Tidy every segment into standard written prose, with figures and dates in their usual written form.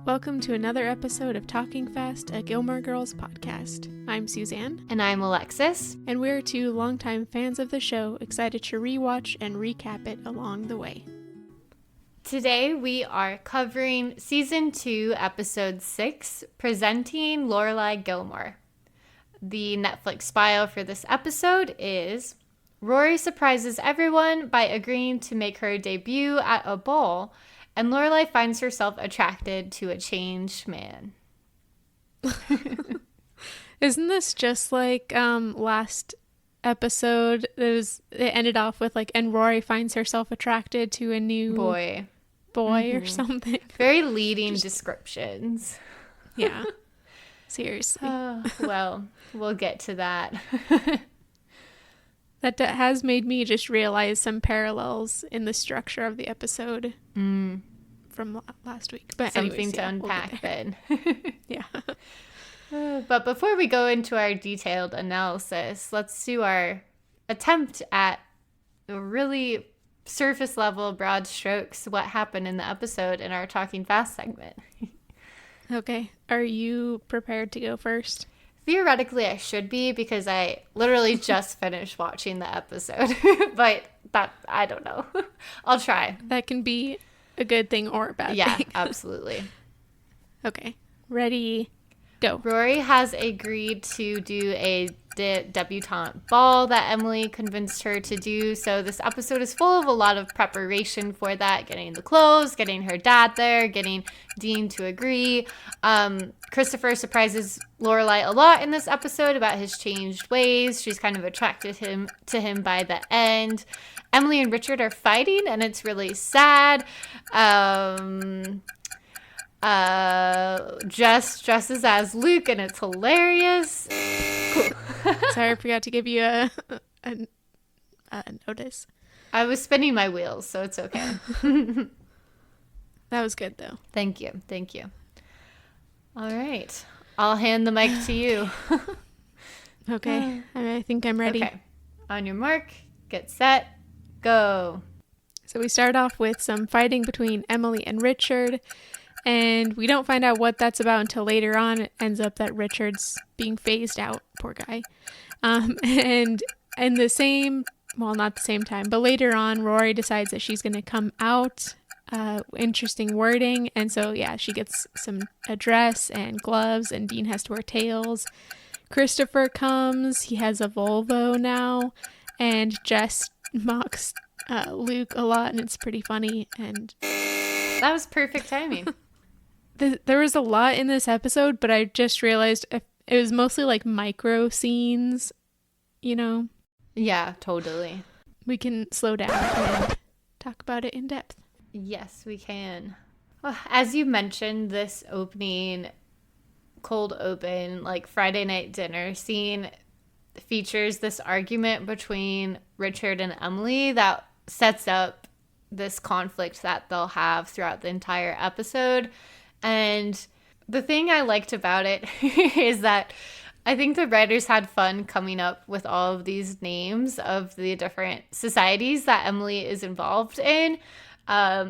Welcome to another episode of Talking Fast, a Gilmore Girls podcast. I'm Suzanne. And I'm Alexis. And we're two longtime fans of the show, excited to rewatch and recap it along the way. Today we are covering Season 2, Episode 6, presenting Lorelai Gilmore. The Netflix bio for this episode is, Rory surprises everyone by agreeing to make her debut at a ball, and Lorelai finds herself attracted to a changed man. Isn't this just like last episode? It ended off with like, and Rory finds herself attracted to a new boy or something. Very leading descriptions. Yeah. Seriously. Well, we'll get to that. That has made me just realize some parallels in the structure of the episode from last week. But something to unpack then. Yeah. But before we go into our detailed analysis, let's do our attempt at a really surface level, broad strokes, what happened in the episode in our Talking Fast segment. Okay. Are you prepared to go first? Theoretically, I should be, because I literally just finished watching the episode. But I don't know. I'll try. That can be a good thing or a bad thing. Yeah, absolutely. Okay. Ready, go. Rory has agreed to do a debutante ball that Emily convinced her to do. So this episode is full of a lot of preparation for that, getting the clothes, getting her dad there, getting Dean to agree. Christopher surprises Lorelai a lot in this episode about his changed ways. She's kind of attracted to him by the end. Emily and Richard are fighting, and it's really sad. Jess dresses as Luke, and it's hilarious. Sorry, I forgot to give you a notice. I was spinning my wheels, so it's okay. That was good, though. Thank you. All right. I'll hand the mic to you. Okay. I think I'm ready. Okay. On your mark, get set, go. So we start off with some fighting between Emily and Richard, and we don't find out what that's about until later on. It ends up that Richard's being phased out. Poor guy. And in the same, well, not the same time, but later on, Rory decides that she's going to come out. Interesting wording. And so, yeah, she gets a dress and gloves, and Dean has to wear tails. Christopher comes. He has a Volvo now. And Jess mocks Luke a lot, and it's pretty funny. And that was perfect timing. There was a lot in this episode, but I just realized it was mostly like micro scenes, you know? Yeah, totally. We can slow down and talk about it in depth. Yes, we can. Well, as you mentioned, this opening, cold open, like Friday night dinner scene features this argument between Richard and Emily that sets up this conflict that they'll have throughout the entire episode. And the thing I liked about it is that I think the writers had fun coming up with all of these names of the different societies that Emily is involved in,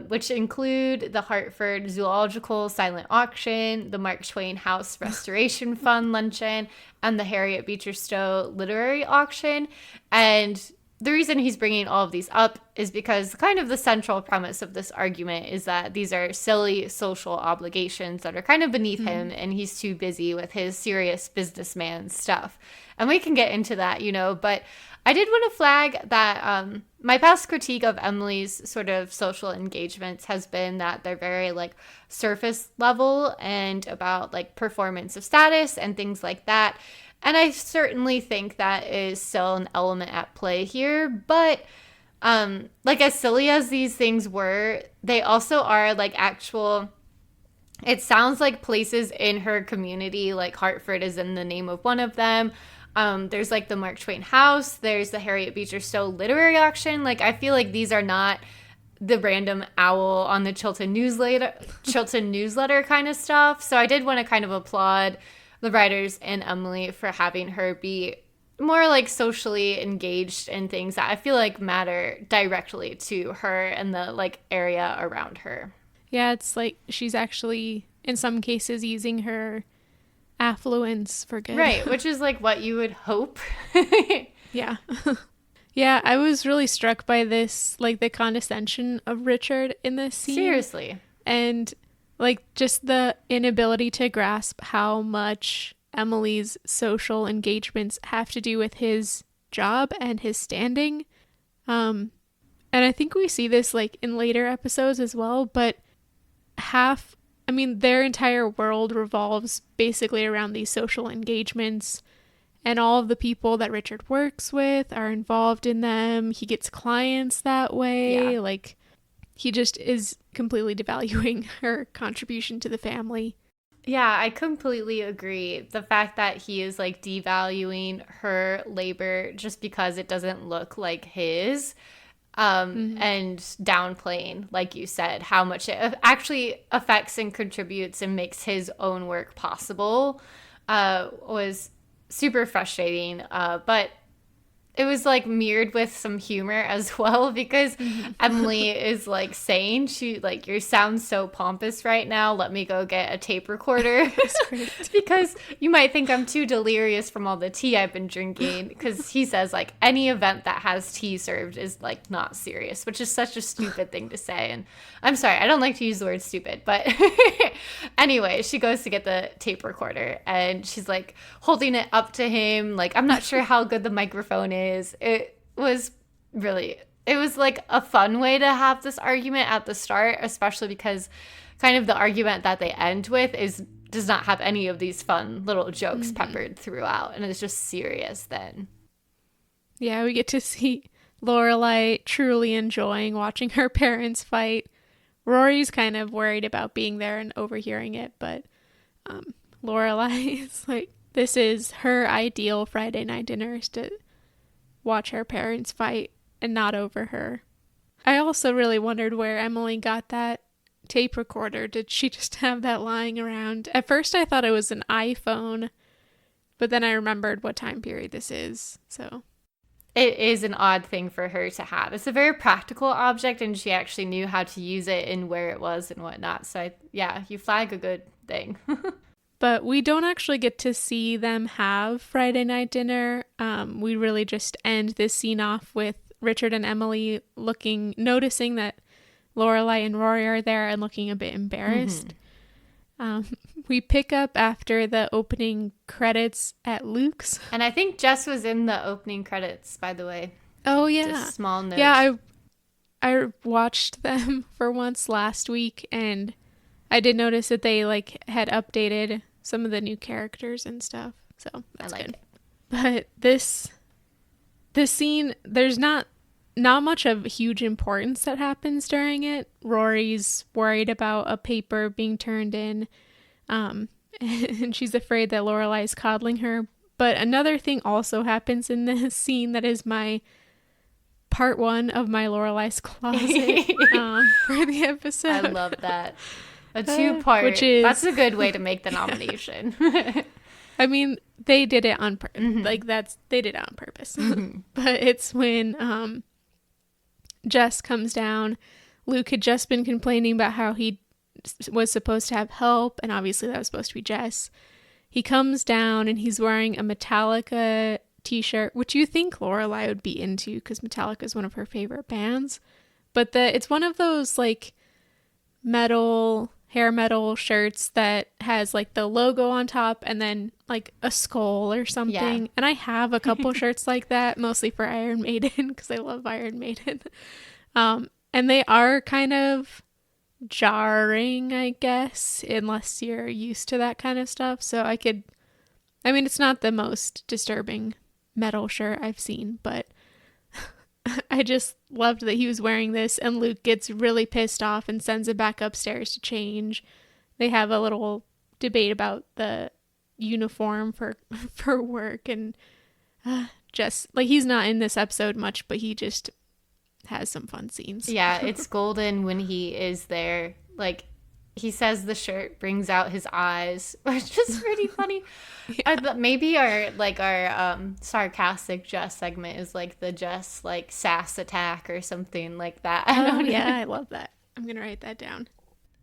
which include the Hartford Zoological Silent Auction, the Mark Twain House Restoration Fund Luncheon, and the Harriet Beecher Stowe Literary Auction. And the reason he's bringing all of these up is because kind of the central premise of this argument is that these are silly social obligations that are kind of beneath him, and he's too busy with his serious businessman stuff. And we can get into that, but I did want to flag that my past critique of Emily's sort of social engagements has been that they're very like surface level and about like performance of status and things like that. And I certainly think that is still an element at play here. But like as silly as these things were, they also are like actual, it sounds like places in her community, like Hartford is in the name of one of them. There's like the Mark Twain House. There's the Harriet Beecher Stowe Literary Auction. Like I feel like these are not the random owl on the Chilton newsletter kind of stuff. So I did want to kind of applaud the writers and Emily for having her be more like socially engaged in things that I feel like matter directly to her and the like area around her. Yeah, it's like she's actually, in some cases, using her affluence for good. Right, which is like what you would hope. Yeah. Yeah, I was really struck by this, like the condescension of Richard in this scene. Seriously. And like just the inability to grasp how much Emily's social engagements have to do with his job and his standing. And I think we see this like in later episodes as well, but their entire world revolves basically around these social engagements, and all of the people that Richard works with are involved in them. He gets clients that way. Yeah. Like, he just is completely devaluing her contribution to the family. Yeah, I completely agree. The fact that he is like devaluing her labor just because it doesn't look like his, and downplaying, like you said, how much it actually affects and contributes and makes his own work possible, was super frustrating. But it was like mirrored with some humor as well, because Emily is like saying, she like, you sound so pompous right now, let me go get a tape recorder. Because you might think I'm too delirious from all the tea I've been drinking, because he says like any event that has tea served is like not serious, which is such a stupid thing to say. And I'm sorry, I don't like to use the word stupid, but anyway, she goes to get the tape recorder and she's like holding it up to him like, I'm not sure how good the microphone is. It was like a fun way to have this argument at the start, especially because kind of the argument that they end with does not have any of these fun little jokes peppered throughout, and it's just serious then. Yeah, we get to see Lorelai truly enjoying watching her parents fight. Rory's kind of worried about being there and overhearing it, but Lorelai is like, this is her ideal Friday night dinner, is to watch her parents fight and not over her. I also really wondered where Emily got that tape recorder. Did she just have that lying around? At first I thought it was an iPhone, but then I remembered what time period this is, so. It is an odd thing for her to have. It's a very practical object, and she actually knew how to use it and where it was and whatnot. So, you flag a good thing. But we don't actually get to see them have Friday night dinner. We really just end this scene off with Richard and Emily noticing that Lorelai and Rory are there and looking a bit embarrassed. We pick up after the opening credits at Luke's. And I think Jess was in the opening credits, by the way. Oh, yeah. Just a small note. Yeah, I watched them for once last week, and I did notice that they had updated some of the new characters and stuff, so that's good. It. But this scene, there's not much of huge importance that happens during it. Rory's worried about a paper being turned in, and she's afraid that Lorelai's coddling her. But another thing also happens in this scene that is my part one of my Lorelai's closet for the episode. I love that. A two-part. That's a good way to make the nomination. I mean, they did it on purpose. They did it on purpose. But it's when Jess comes down. Luke had just been complaining about how he was supposed to have help, and obviously that was supposed to be Jess. He comes down and he's wearing a Metallica t-shirt, which you think Lorelai would be into because Metallica is one of her favorite bands. But it's one of those hair metal shirts that has the logo on top and then a skull or something. Yeah. And I have a couple shirts like that, mostly for Iron Maiden because I love Iron Maiden. And they are kind of jarring, I guess, unless you're used to that kind of stuff. So it's not the most disturbing metal shirt I've seen, but I just loved that he was wearing this, and Luke gets really pissed off and sends it back upstairs to change. They have a little debate about the uniform for work, and just he's not in this episode much, but he just has some fun scenes. Yeah, it's golden when he is there. He says the shirt brings out his eyes, which is pretty funny. Yeah. Maybe our sarcastic Jess segment is the Jess sass attack or something like that. I don't know. Yeah, I love that. I'm gonna write that down.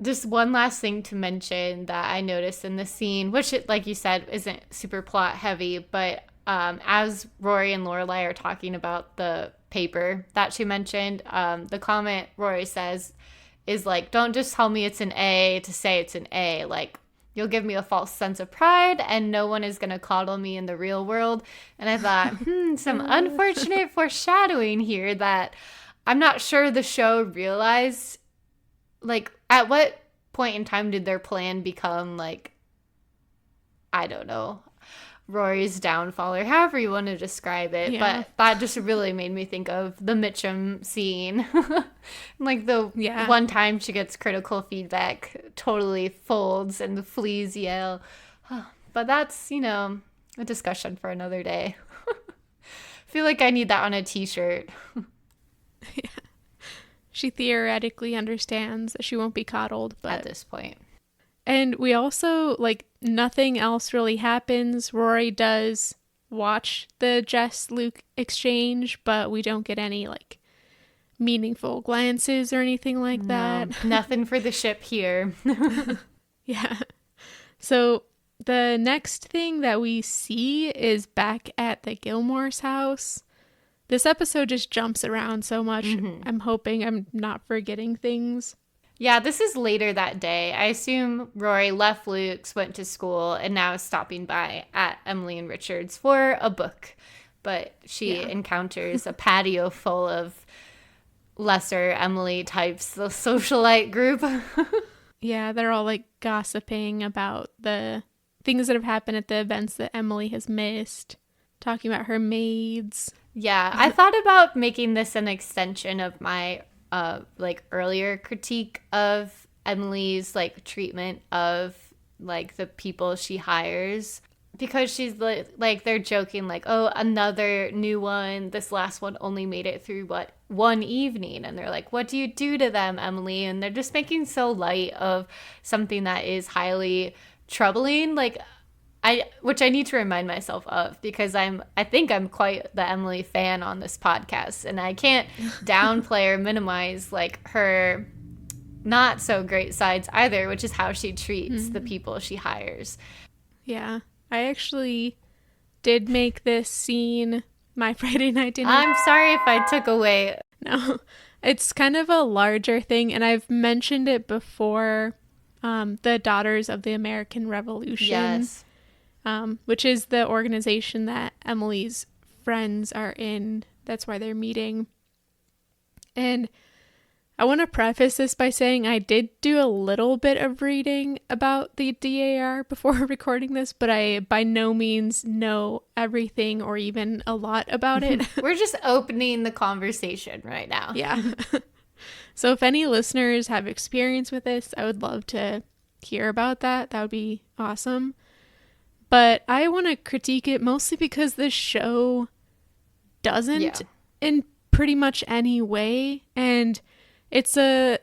Just one last thing to mention that I noticed in the scene, which, like you said, isn't super plot heavy, but as Rory and Lorelai are talking about the paper that she mentioned, the comment Rory says is like, don't just tell me it's an A to say it's an A. Like, you'll give me a false sense of pride and no one is going to coddle me in the real world. And I thought, some unfortunate foreshadowing here that I'm not sure the show realized. Like, at what point in time did their plan become, like, I don't know, Rory's downfall, or however you want to describe it? Yeah. But that just really made me think of the Mitchum scene. Like, the Yeah. one time she gets critical feedback, totally folds and the fleas yell. But that's, a discussion for another day. I feel like I need that on a t-shirt. Yeah. She theoretically understands that she won't be coddled, but at this point. And we also, like, nothing else really happens. Rory does watch the Jess-Luke exchange, but we don't get any, like, meaningful glances or anything like that. Nothing for the ship here. Yeah. So the next thing that we see is back at the Gilmore's house. This episode just jumps around so much. I'm hoping I'm not forgetting things. Yeah, this is later that day. I assume Rory left Luke's, went to school, and now is stopping by at Emily and Richard's for a book. But she encounters a patio full of lesser Emily types, the socialite group. Yeah, they're all, like, gossiping about the things that have happened at the events that Emily has missed, talking about her maids. Yeah, I thought about making this an extension of my earlier critique of Emily's like treatment of like the people she hires, because she's like they're joking like, oh, another new one, this last one only made it through one evening, and they're like, what do you do to them, Emily? And they're just making so light of something that is highly troubling, like which I need to remind myself of, because I think I'm quite the Emily fan on this podcast, and I can't downplay or minimize like her not so great sides either, which is how she treats the people she hires. Yeah, I actually did make this scene my Friday night dinner. I'm sorry if I took away. No, it's kind of a larger thing, and I've mentioned it before. The Daughters of the American Revolution. Yes. Which is the organization that Emily's friends are in. That's why they're meeting. And I want to preface this by saying I did do a little bit of reading about the DAR before recording this, but I by no means know everything or even a lot about it. We're just opening the conversation right now. Yeah. So if any listeners have experience with this, I would love to hear about that. That would be awesome. But I want to critique it mostly because this show doesn't in pretty much any way. And it's a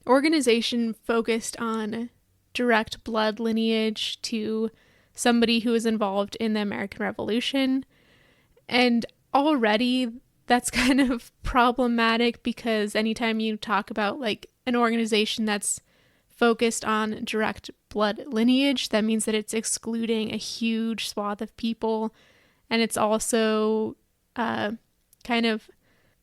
organization focused on direct blood lineage to somebody who was involved in the American Revolution. And already that's kind of problematic, because anytime you talk about like an organization that's focused on direct blood lineage, that means that it's excluding a huge swath of people, and it's also kind of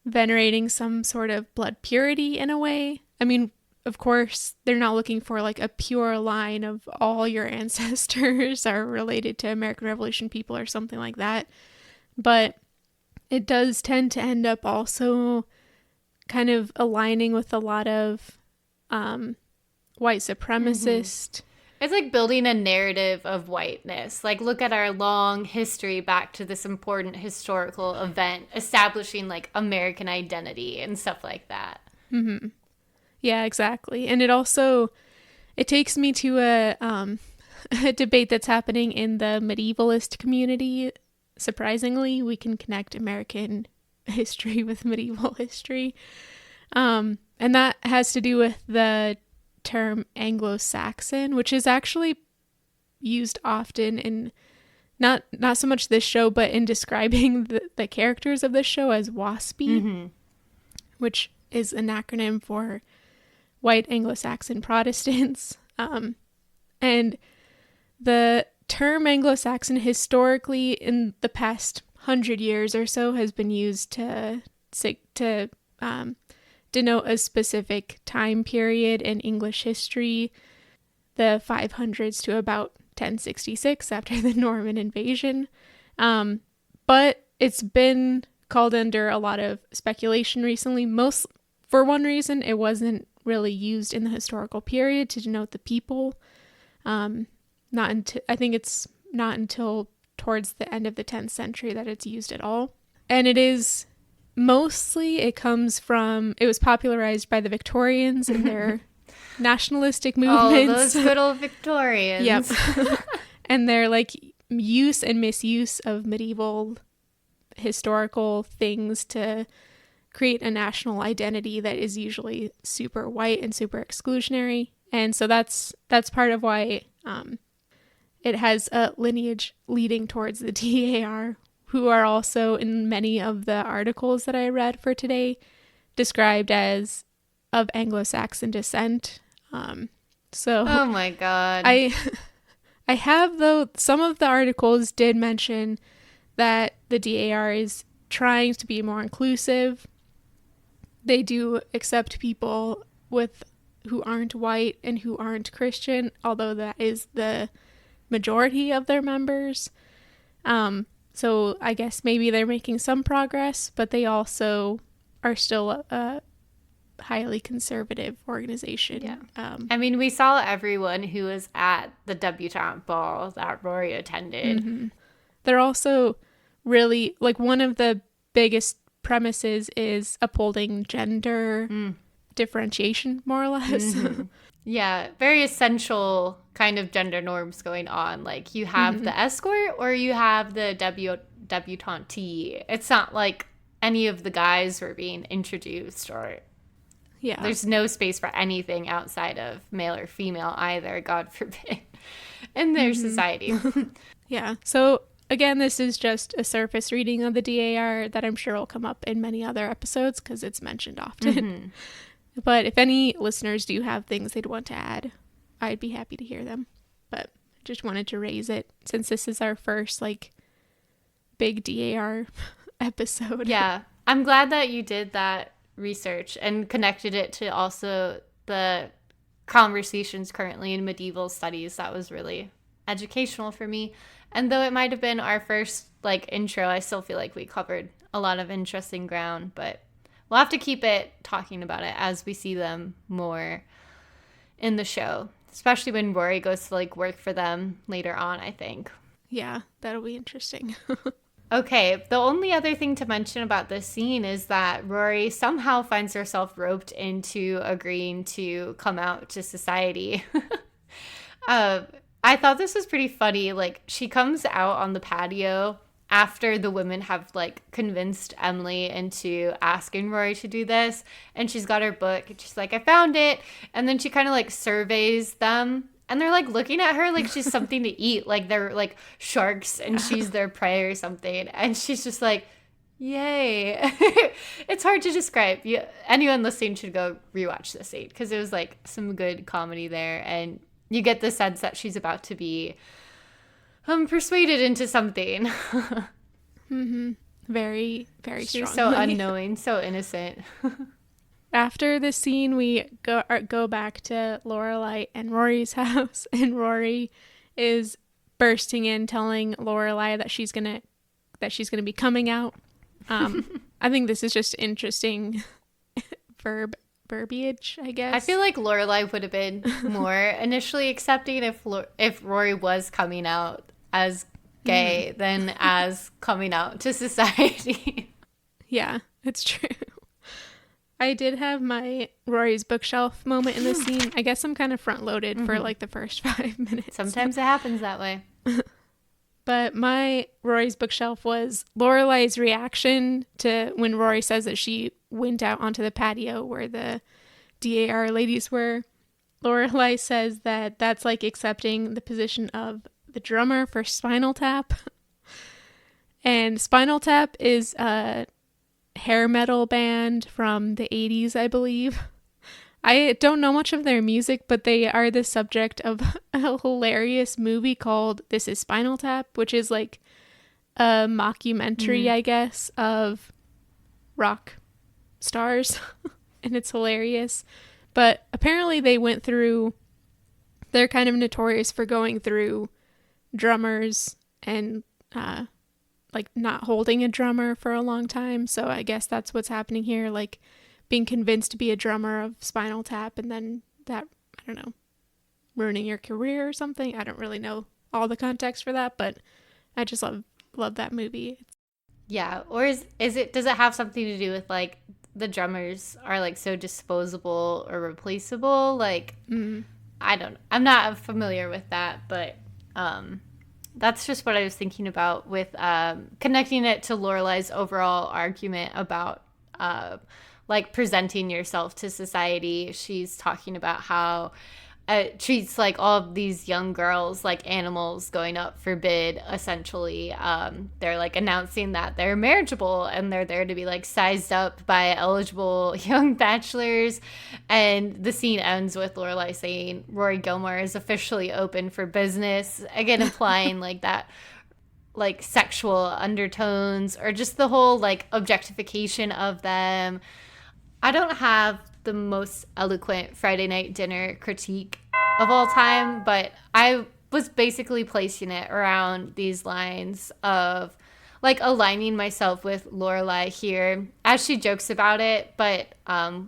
venerating some sort of blood purity in a way. I mean, of course, they're not looking for like a pure line of all your ancestors are related to American Revolution people or something like that, but it does tend to end up also kind of aligning with a lot of white supremacist. It's like building a narrative of whiteness. Like, look at our long history back to this important historical event, establishing like American identity and stuff like that. Mm-hmm. Yeah, exactly. And it takes me to a debate that's happening in the medievalist community. Surprisingly, we can connect American history with medieval history. And that has to do with the term Anglo-Saxon, which is actually used often in not so much this show, but in describing the characters of this show as waspy, which is an acronym for white Anglo-Saxon Protestants. And the term Anglo-Saxon historically in the past 100 years or so has been used to denote a specific time period in English history, the 500s to about 1066 after the Norman invasion. But it's been called under a lot of speculation recently. For one reason, it wasn't really used in the historical period to denote the people. I think it's not until towards the end of the 10th century that it's used at all. And it is mostly, it was popularized by the Victorians and their nationalistic movements. Oh, those good old Victorians. Yep. And their like use and misuse of medieval historical things to create a national identity that is usually super white and super exclusionary. And so that's part of why it has a lineage leading towards the DAR, who are also in many of the articles that I read for today described as of Anglo-Saxon descent. So oh my God. I have, though, some of the articles did mention that the DAR is trying to be more inclusive. They do accept people who aren't white and who aren't Christian, although that is the majority of their members. So I guess maybe they're making some progress, but they also are still a highly conservative organization. Yeah. I mean, we saw everyone who was at the debutante ball that Rory attended. Mm-hmm. They're also really, like, one of the biggest premises is upholding gender differentiation, more or less. Mm-hmm. Yeah, very essential kind of gender norms going on. Like, you have the escort or you have the debutante. It's not like any of the guys were being introduced, or there's no space for anything outside of male or female either, God forbid, in their society. Yeah. So again, this is just a surface reading of the DAR that I'm sure will come up in many other episodes because it's mentioned often. But if any listeners do have things they'd want to add, I'd be happy to hear them. But I just wanted to raise it since this is our first, like, big DAR episode. Yeah. I'm glad that you did that research and connected it to also the conversations currently in medieval studies. That was really educational for me. And though it might have been our first, like, intro, I still feel like we covered a lot of interesting ground, but we'll have to keep talking about it as we see them more in the show, especially when Rory goes to, like, work for them later on, I think. Yeah, that'll be interesting. Okay, the only other thing to mention about this scene is that Rory somehow finds herself roped into agreeing to come out to society. I thought this was pretty funny. Like, she comes out on the patio after the women have, like, convinced Emily into asking Rory to do this, and she's got her book, and she's like, I found it, and then she kind of, like, surveys them, and they're, like, looking at her like she's something to eat, like they're, like, sharks, and she's their prey or something, and she's just like, yay. It's hard to describe. Anyone listening should go rewatch this scene, because it was, like, some good comedy there, and you get the sense that she's about to be persuaded into something. Very, very strong. She's so unknowing, so innocent. After this scene, we go back to Lorelai and Rory's house, and Rory is bursting in, telling Lorelai that she's gonna be coming out. I think this is just interesting verbiage, I guess. I feel like Lorelai would have been more initially accepting if Rory was coming out as gay than as coming out to society. Yeah, it's true. I did have my Rory's bookshelf moment in this scene. I guess I'm kind of front-loaded for, like, the first 5 minutes. Sometimes it happens that way. But my Rory's bookshelf was Lorelai's reaction to when Rory says that she went out onto the patio where the DAR ladies were. Lorelai says that that's like accepting the position of the drummer for Spinal Tap. And Spinal Tap is a hair metal band from the 80s, I believe. I don't know much of their music, but they are the subject of a hilarious movie called This Is Spinal Tap, which is like a mockumentary, I guess, of rock stars. And it's hilarious. But apparently they're kind of notorious for going through drummers and like not holding a drummer for a long time. So I guess that's what's happening here, like being convinced to be a drummer of Spinal Tap and then that, I don't know, ruining your career or something. I don't really know all the context for that, but I just love that movie. Yeah, or is it, does it have something to do with like the drummers are like so disposable or replaceable? Like I'm not familiar with that, but that's just what I was thinking about with connecting it to Lorelai's overall argument about like presenting yourself to society. She's talking about how it treats like all of these young girls like animals going up for bid, essentially. They're like announcing that they're marriageable and they're there to be like sized up by eligible young bachelors. And the scene ends with Lorelai saying Rory Gilmore is officially open for business, again implying like that like sexual undertones or just the whole like objectification of them. I don't have the most eloquent Friday night dinner critique of all time, but I was basically placing it around these lines of like aligning myself with Lorelai here as she jokes about it, but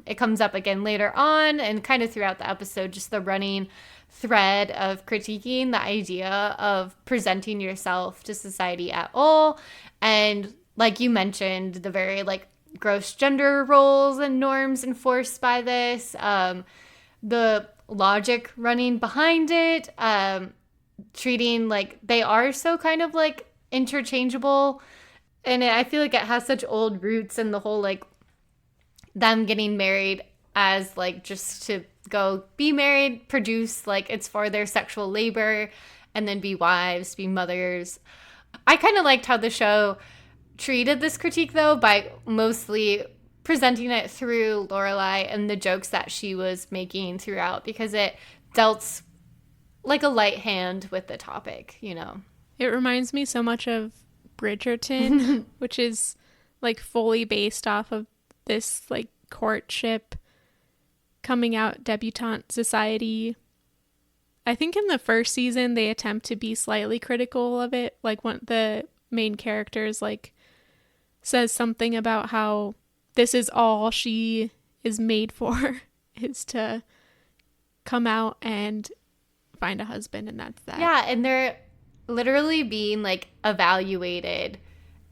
it comes up again later on and kind of throughout the episode, just the running thread of critiquing the idea of presenting yourself to society at all. And like you mentioned, the very like gross gender roles and norms enforced by this, the logic running behind it, treating like they are so kind of like interchangeable. And I feel like it has such old roots in the whole like them getting married as like just to go be married, produce, like it's for their sexual labor, and then be wives, be mothers. I kind of liked how the show treated this critique though by mostly presenting it through Lorelai and the jokes that she was making throughout, because it dealt like a light hand with the topic, you know. It reminds me so much of Bridgerton, which is like fully based off of this like courtship coming out debutante society. I think in the first season they attempt to be slightly critical of it, like when the main characters like says something about how this is all she is made for is to come out and find a husband, and that's that. Yeah, and they're literally being like evaluated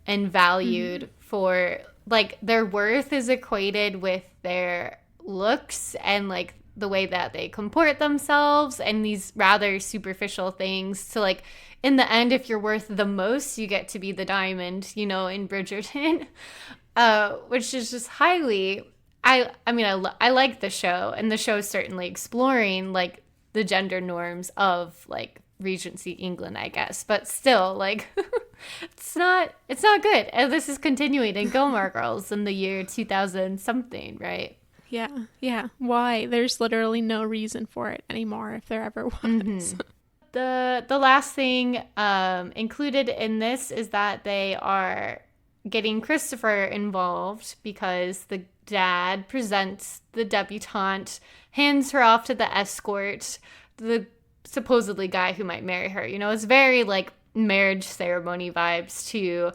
and valued for like their worth is equated with their looks and like the way that they comport themselves and these rather superficial things to like in the end, if you're worth the most, you get to be the diamond, you know, in Bridgerton, which is just highly, I like the show, and the show is certainly exploring like the gender norms of like Regency England, I guess, but still like it's not good. And this is continuing in Gilmore Girls in the year 2000 something, right? Yeah. Why? There's literally no reason for it anymore if there ever was. Mm-hmm. The last thing included in this is that they are getting Christopher involved because the dad presents the debutante, hands her off to the escort, the supposedly guy who might marry her. You know, it's very like marriage ceremony vibes too,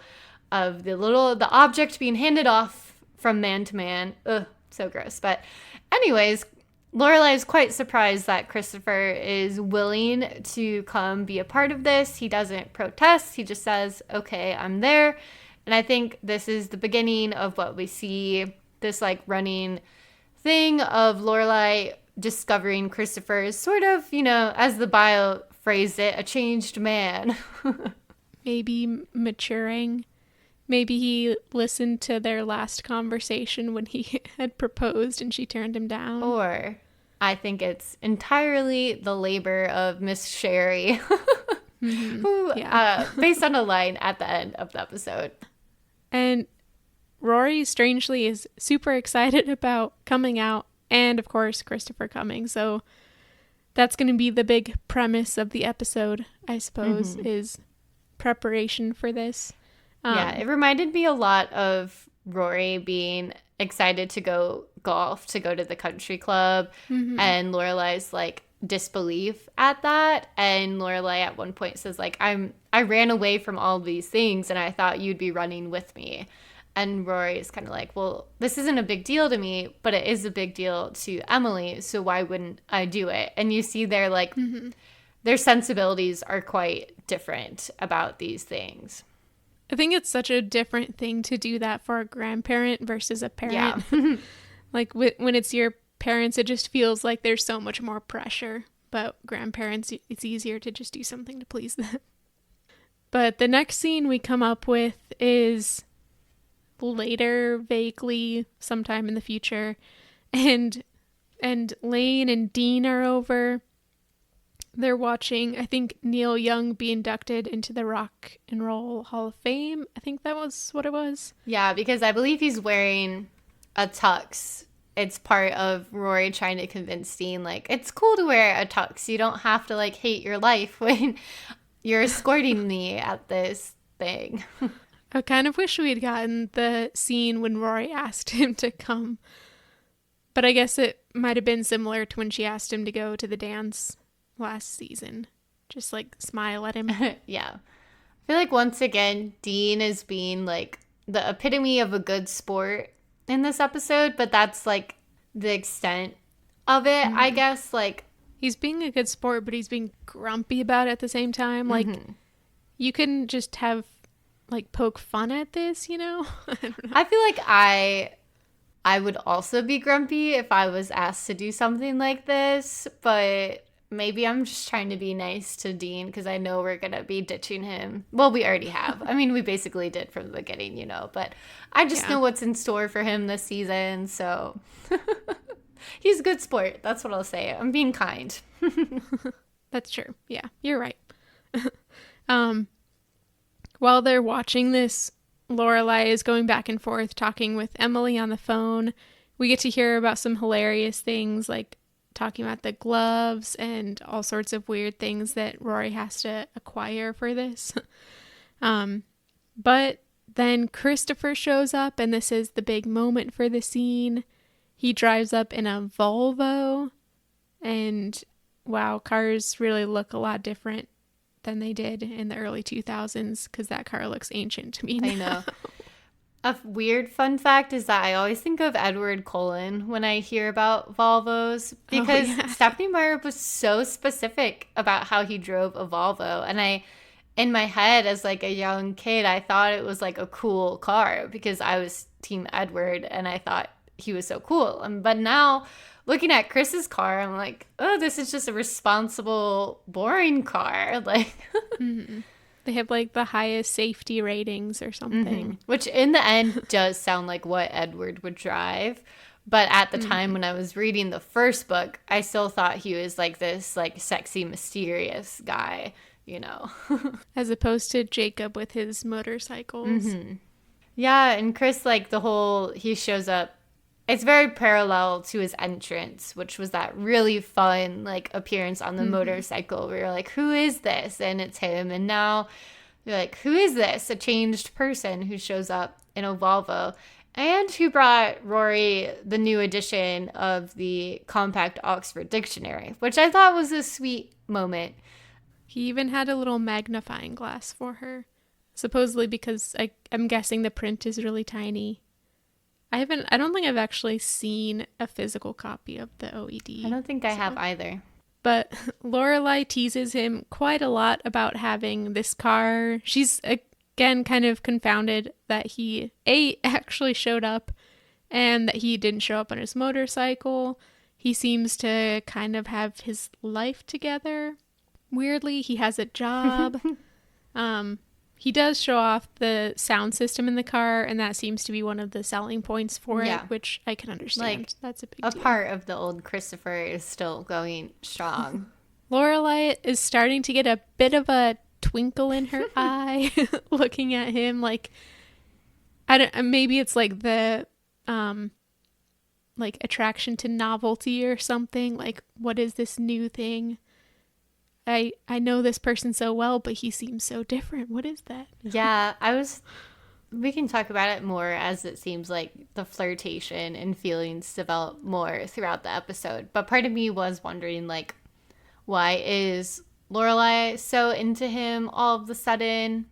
of the object being handed off from man to man. Ugh, so gross. But anyways, Lorelai is quite surprised that Christopher is willing to come be a part of this. He doesn't protest. He just says, okay, I'm there. And I think this is the beginning of what we see, this like running thing of Lorelai discovering Christopher is sort of, you know, as the bio phrased it, a changed man. Maybe maturing. Maybe he listened to their last conversation when he had proposed and she turned him down. Or I think it's entirely the labor of Miss Sherry, who, based on a line at the end of the episode. And Rory, strangely, is super excited about coming out and of course Christopher coming. So that's going to be the big premise of the episode, I suppose, is preparation for this. Yeah, it reminded me a lot of Rory being excited to go golf, to go to the country club, and Lorelai's like disbelief at that. And Lorelai at one point says like, I ran away from all these things and I thought you'd be running with me. And Rory is kind of like, well, this isn't a big deal to me, but it is a big deal to Emily, so why wouldn't I do it? And you see their like their sensibilities are quite different about these things. I think it's such a different thing to do that for a grandparent versus a parent. Yeah. Like when it's your parents, it just feels like there's so much more pressure. But grandparents, it's easier to just do something to please them. But the next scene we come up with is later, vaguely, sometime in the future. And Lane and Dean are over. They're watching, I think, Neil Young be inducted into the Rock and Roll Hall of Fame. I think that was what it was. Yeah, because I believe he's wearing a tux. It's part of Rory trying to convince Dean, like, it's cool to wear a tux. You don't have to, like, hate your life when you're escorting me at this thing. I kind of wish we had gotten the scene when Rory asked him to come. But I guess it might have been similar to when she asked him to go to the dance last season. Just like smile at him. Yeah. I feel like once again, Dean is being like the epitome of a good sport in this episode, but that's like the extent of it, I guess. Like, he's being a good sport, but he's being grumpy about it at the same time. Like, you couldn't just have like poke fun at this, you know? I don't know. I feel like I would also be grumpy if I was asked to do something like this, but maybe I'm just trying to be nice to Dean because I know we're going to be ditching him. Well, we already have. I mean, we basically did from the beginning, you know, but I just know what's in store for him this season, so he's a good sport. That's what I'll say. I'm being kind. That's true. Yeah, you're right. While they're watching this, Lorelai is going back and forth talking with Emily on the phone. We get to hear about some hilarious things like talking about the gloves and all sorts of weird things that Rory has to acquire for this. But then Christopher shows up, and this is the big moment for the scene. He drives up in a Volvo, and wow, cars really look a lot different than they did in the early 2000s because that car looks ancient to me now. I know. A weird fun fact is that I always think of Edward Cullen when I hear about Volvos because Stephanie Meyer was so specific about how he drove a Volvo. And in my head as like a young kid, I thought it was like a cool car because I was Team Edward and I thought he was so cool. But now looking at Chris's car, I'm like, oh, this is just a responsible, boring car. Like, They have like the highest safety ratings or something. Which in the end does sound like what Edward would drive. But at the time when I was reading the first book, I still thought he was like this like sexy, mysterious guy, you know. As opposed to Jacob with his motorcycles. Yeah, and Chris, like he shows up. It's very parallel to his entrance, which was that really fun, like, appearance on the motorcycle where you're like, who is this? And it's him. And now you're like, who is this? A changed person who shows up in a Volvo and who brought Rory the new edition of the Compact Oxford Dictionary, which I thought was a sweet moment. He even had a little magnifying glass for her, supposedly because I'm guessing the print is really tiny. I don't think I've actually seen a physical copy of the OED. I don't think I have either. But Lorelai teases him quite a lot about having this car. She's, again, kind of confounded that he, actually showed up and that he didn't show up on his motorcycle. He seems to kind of have his life together. Weirdly, he has a job. He does show off the sound system in the car, and that seems to be one of the selling points for it, which I can understand. Like, that's a big deal. A part of the old Christopher is still going strong. Lorelai is starting to get a bit of a twinkle in her eye, looking at him like, maybe it's like the like attraction to novelty or something. Like, what is this new thing? I know this person so well, but he seems so different. What is that? Yeah, we can talk about it more as it seems like the flirtation and feelings develop more throughout the episode. But part of me was wondering, like, why is Lorelai so into him all of a sudden?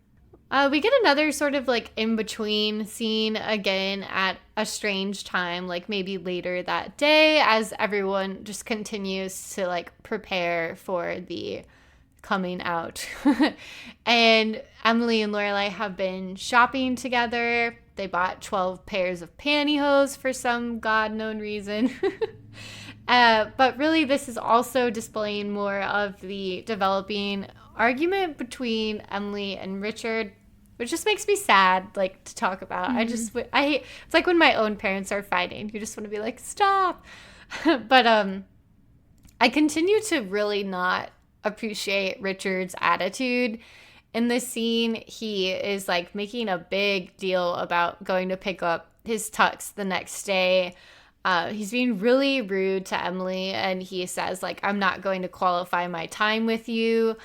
We get another sort of like in-between scene again at a strange time, like maybe later that day, as everyone just continues to like prepare for the coming out. And Emily and Lorelai have been shopping together. They bought 12 pairs of pantyhose for some god-known reason. But really, this is also displaying more of the developing argument between Emily and Richard, which just makes me sad, like, to talk about. Mm-hmm. I hate, it's like when my own parents are fighting. You just want to be like, stop. But I continue to really not appreciate Richard's attitude in this scene. He is like making a big deal about going to pick up his tux the next day. He's being really rude to Emily, and he says, like, I'm not going to qualify my time with you,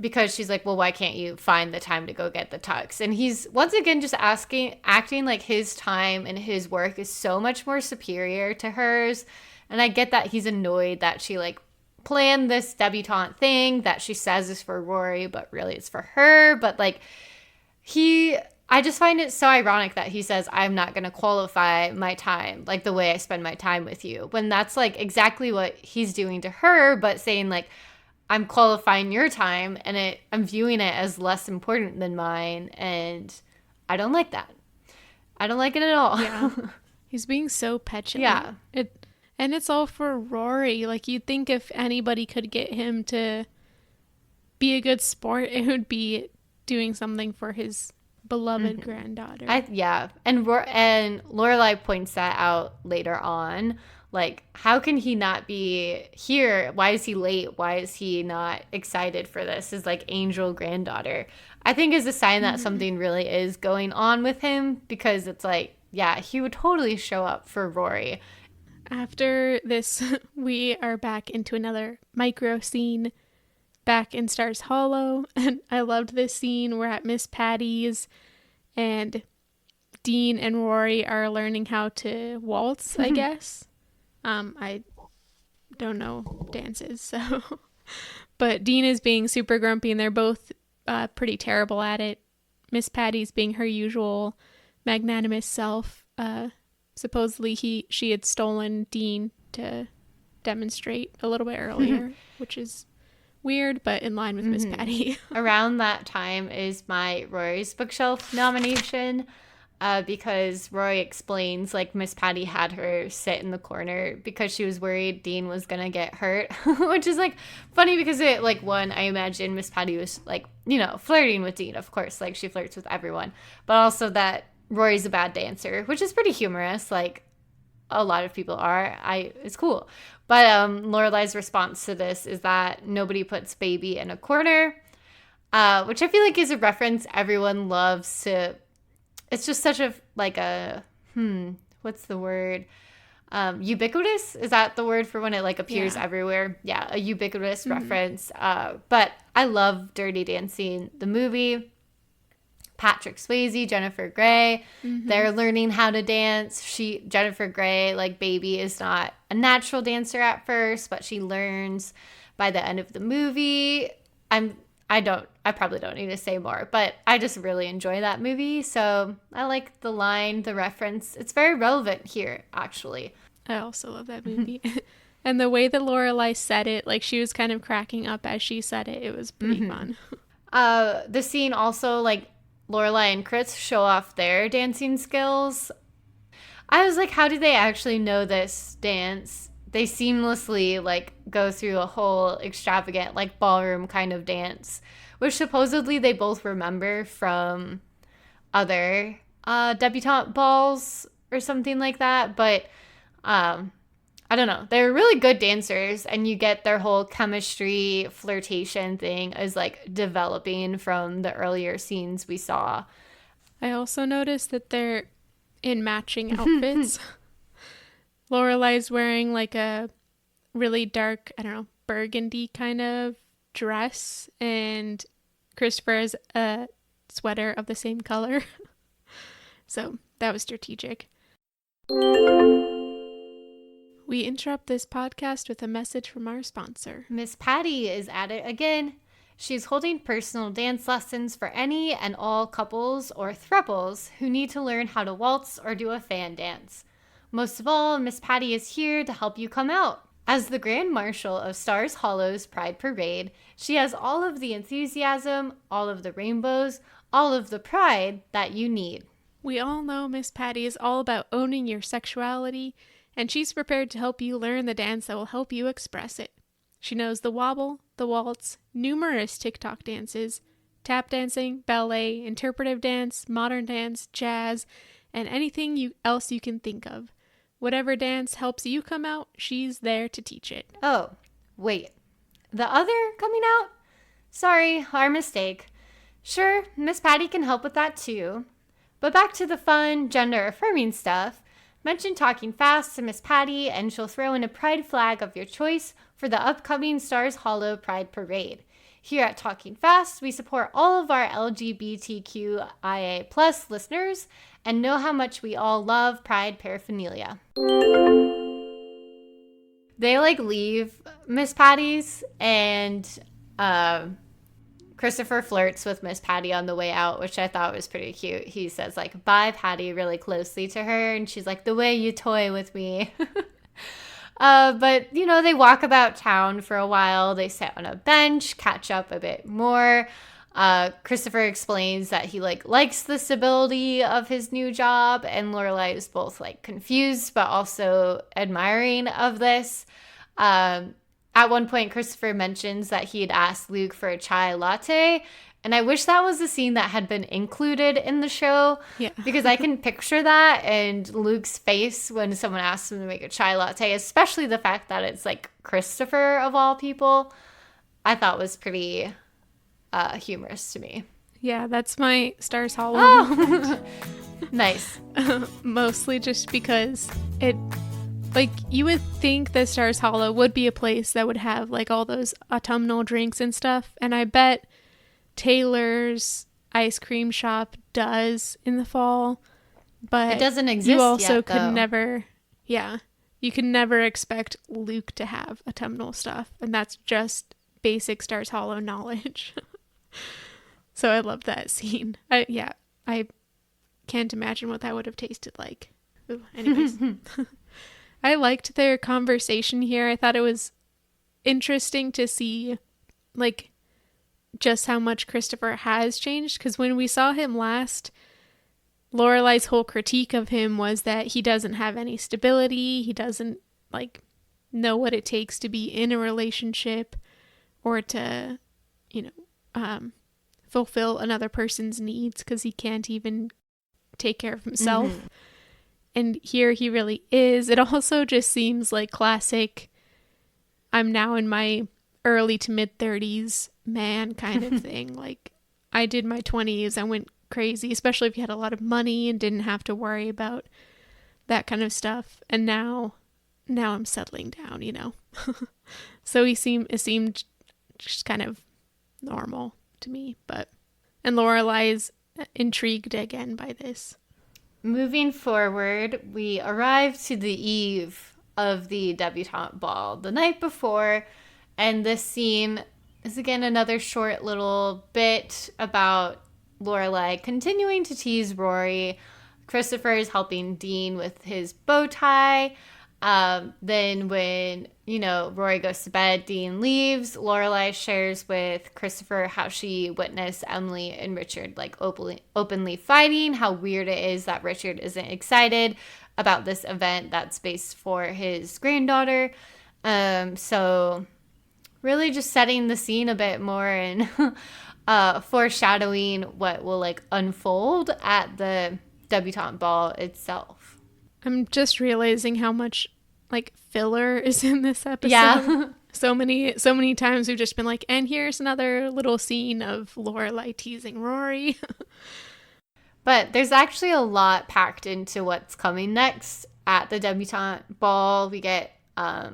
because she's like, well, why can't you find the time to go get the tux? And he's once again just acting like his time and his work is so much more superior to hers. And I get that he's annoyed that she like planned this debutante thing that she says is for Rory, but really it's for her. But like I just find it so ironic that he says, I'm not going to qualify my time, like the way I spend my time with you, when that's like exactly what he's doing to her, but saying like, I'm qualifying your time and I'm viewing it as less important than mine. And I don't like that. I don't like it at all. Yeah. He's being so petulant. Yeah. And it's all for Rory. Like, you'd think if anybody could get him to be a good sport, it would be doing something for his beloved granddaughter. Yeah. And Lorelai points that out later on. Like, how can he not be here? Why is he late? Why is he not excited for this? His like angel granddaughter, I think, is a sign that something really is going on with him, because it's like, yeah, he would totally show up for Rory. After this, we are back into another micro scene back in Stars Hollow. And I loved this scene. We're at Miss Patty's, and Dean and Rory are learning how to waltz, I guess. I don't know dances, so. But Dean is being super grumpy, and they're both pretty terrible at it. Miss Patty's being her usual magnanimous self. Supposedly she had stolen Dean to demonstrate a little bit earlier, which is weird, but in line with Miss Patty. Around that time is my Rory's bookshelf nomination. Because Rory explains, like, Miss Patty had her sit in the corner because she was worried Dean was gonna get hurt, which is, like, funny because it, like, one, I imagine Miss Patty was, like, you know, flirting with Dean, of course, like, she flirts with everyone, but also that Rory's a bad dancer, which is pretty humorous, like, a lot of people are. It's cool. But Lorelai's response to this is that nobody puts baby in a corner, which I feel like is a reference everyone loves to. It's just such a, like a, what's the word? Ubiquitous? Is that the word for when it, like, appears everywhere? Yeah, a ubiquitous reference. But I love Dirty Dancing, the movie. Patrick Swayze, Jennifer Grey, they're learning how to dance. Jennifer Grey, like, baby, is not a natural dancer at first, but she learns by the end of the movie. I probably don't need to say more, but I just really enjoy that movie. So I like the line, the reference. It's very relevant here, actually. I also love that movie. And the way that Lorelai said it, like, she was kind of cracking up as she said it. It was pretty fun. The scene also, like, Lorelai and Chris show off their dancing skills. I was like, how do they actually know this dance? They seamlessly, like, go through a whole extravagant, like, ballroom kind of dance, which supposedly they both remember from other debutante balls or something like that. But I don't know. They're really good dancers, and you get their whole chemistry, flirtation thing is, like, developing from the earlier scenes we saw. I also noticed that they're in matching outfits. Lorelai's wearing like a really dark, I don't know, burgundy kind of dress, and Christopher has a sweater of the same color. So that was strategic. We interrupt this podcast with a message from our sponsor. Miss Patty is at it again. She's holding personal dance lessons for any and all couples or throuples who need to learn how to waltz or do a fan dance. Most of all, Miss Patty is here to help you come out. As the Grand Marshal of Stars Hollow's Pride Parade, she has all of the enthusiasm, all of the rainbows, all of the pride that you need. We all know Miss Patty is all about owning your sexuality, and she's prepared to help you learn the dance that will help you express it. She knows the wobble, the waltz, numerous TikTok dances, tap dancing, ballet, interpretive dance, modern dance, jazz, and anything else you can think of. Whatever dance helps you come out, she's there to teach it. Oh, wait. The other coming out? Sorry, our mistake. Sure, Miss Patty can help with that too. But back to the fun, gender-affirming stuff. Mention talking fast to Miss Patty and she'll throw in a pride flag of your choice for the upcoming Stars Hollow Pride Parade. Here at Talking Fast, we support all of our LGBTQIA+ listeners and know how much we all love Pride paraphernalia. They leave Miss Patty's, and Christopher flirts with Miss Patty on the way out, which I thought was pretty cute. He says bye Patty really closely to her, and she's like, the way you toy with me. But they walk about town for a while. They sit on a bench, catch up a bit more. Christopher explains that he likes the stability of his new job, and Lorelai is both confused but also admiring of this. At one point, Christopher mentions that he had asked Luke for a chai latte, and I wish that was a scene that had been included in the show. Yeah. Because I can picture that and Luke's face when someone asks him to make a chai latte, especially the fact that it's Christopher of all people, I thought was pretty humorous to me. Yeah, that's my Stars Hollow. Oh, nice. Mostly just because it, you would think that Stars Hollow would be a place that would have all those autumnal drinks and stuff, and I bet Taylor's ice cream shop does in the fall, but it doesn't exist you also yet, could though. never, you can never expect Luke to have autumnal stuff, and that's just basic Stars Hollow knowledge. So I love that scene. I can't imagine what that would have tasted like. Ooh, anyways. I liked their conversation here. I thought it was interesting to see just how much Christopher has changed, because when we saw him last, Lorelai's whole critique of him was that he doesn't have any stability. He doesn't know what it takes to be in a relationship or to, fulfill another person's needs, because he can't even take care of himself. Mm-hmm. And here he really is. It also just seems like classic, I'm now in my early to mid 30s man kind of thing. I did my 20s, I went crazy, especially if you had a lot of money and didn't have to worry about that kind of stuff. And now I'm settling down, So it seemed just kind of normal to me, and Lorelai is intrigued again by this. Moving forward, we arrive to the eve of the debutante ball the night before, and this scene is again another short little bit about Lorelai continuing to tease Rory. Christopher is helping Dean with his bow tie. Then when, Rory goes to bed, Dean leaves. Lorelai shares with Christopher how she witnessed Emily and Richard openly fighting, how weird it is that Richard isn't excited about this event that's based for his granddaughter. So really just setting the scene a bit more and foreshadowing what will unfold at the debutante ball itself. I'm just realizing how much filler is in this episode. Yeah. So many times we've just been and here's another little scene of Lorelai teasing Rory. But there's actually a lot packed into what's coming next. at the debutante ball. We get a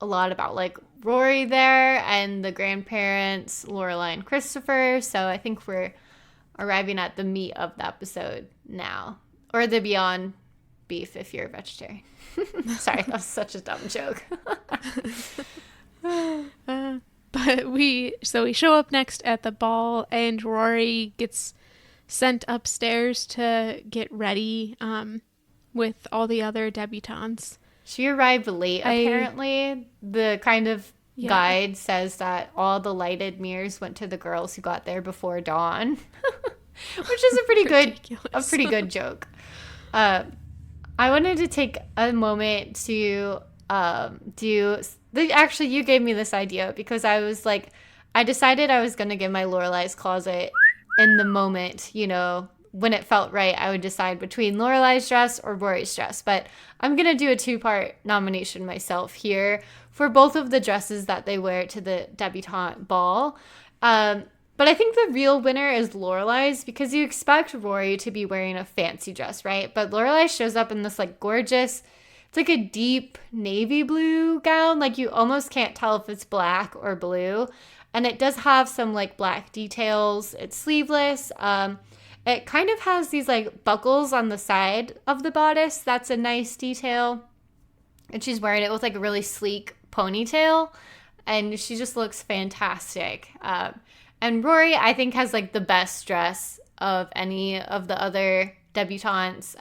lot about like Rory there and the grandparents, Lorelai and Christopher. So I think we're arriving at the meat of the episode now, or the Beyond Beef if you're a vegetarian. Sorry, that was such a dumb joke. But we show up next at the ball, and Rory gets sent upstairs to get ready with all the other debutantes. She arrived late, apparently. The kind of guide says that all the lighted mirrors went to the girls who got there before dawn, which is a pretty good joke. I wanted to take a moment to actually, you gave me this idea because I was like, I decided I was going to give my Lorelai's closet in the moment, you know, when it felt right. I would decide between Lorelai's dress or Rory's dress, but I'm going to do a 2-part nomination myself here for both of the dresses that they wear to the debutante ball. But I think the real winner is Lorelai's, because you expect Rory to be wearing a fancy dress, right? But Lorelai shows up in this like gorgeous, it's like a deep navy blue gown. Like you almost can't tell if it's black or blue. And it does have some like black details. It's sleeveless. It kind of has these like buckles on the side of the bodice. That's a nice detail. And she's wearing it with like a really sleek ponytail. And she just looks fantastic. And Rory, I think, has like the best dress of any of the other debutantes.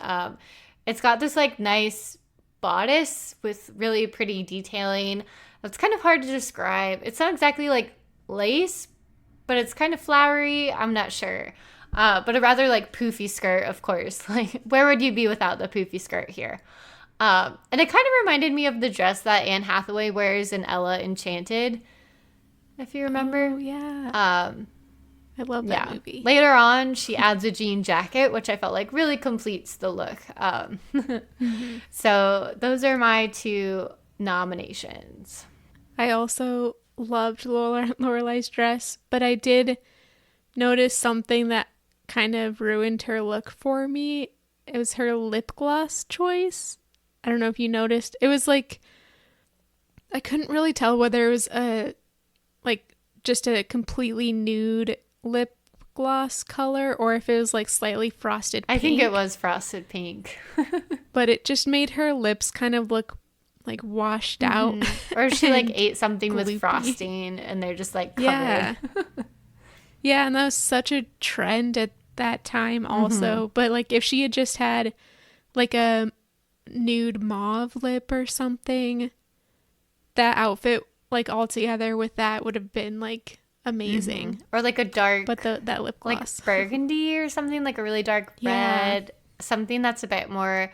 It's got this like nice bodice with really pretty detailing. It's kind of hard to describe. It's not exactly like lace, but it's kind of flowery. I'm not sure. But a rather like poofy skirt, of course. Like, where would you be without the poofy skirt here? And it kind of reminded me of the dress that Anne Hathaway wears in Ella Enchanted, if you remember. Oh, yeah. I love that movie. Later on, she adds a jean jacket, which I felt like really completes the look. So those are my 2 nominations. I also loved Lorelai's dress, but I did notice something that kind of ruined her look for me. It was her lip gloss choice. I don't know if you noticed. It was like, I couldn't really tell whether it was just a completely nude lip gloss color or if it was like slightly frosted pink. I think it was frosted pink. But it just made her lips kind of look like washed out. Or she like ate something with frosting and they're just like covered. Yeah. Yeah, and that was such a trend at that time also. But like if she had just had like a nude mauve lip or something, that outfit like all together with that would have been like amazing. Or like a dark, but that lip gloss, like burgundy or something, like a really dark red, something that's a bit more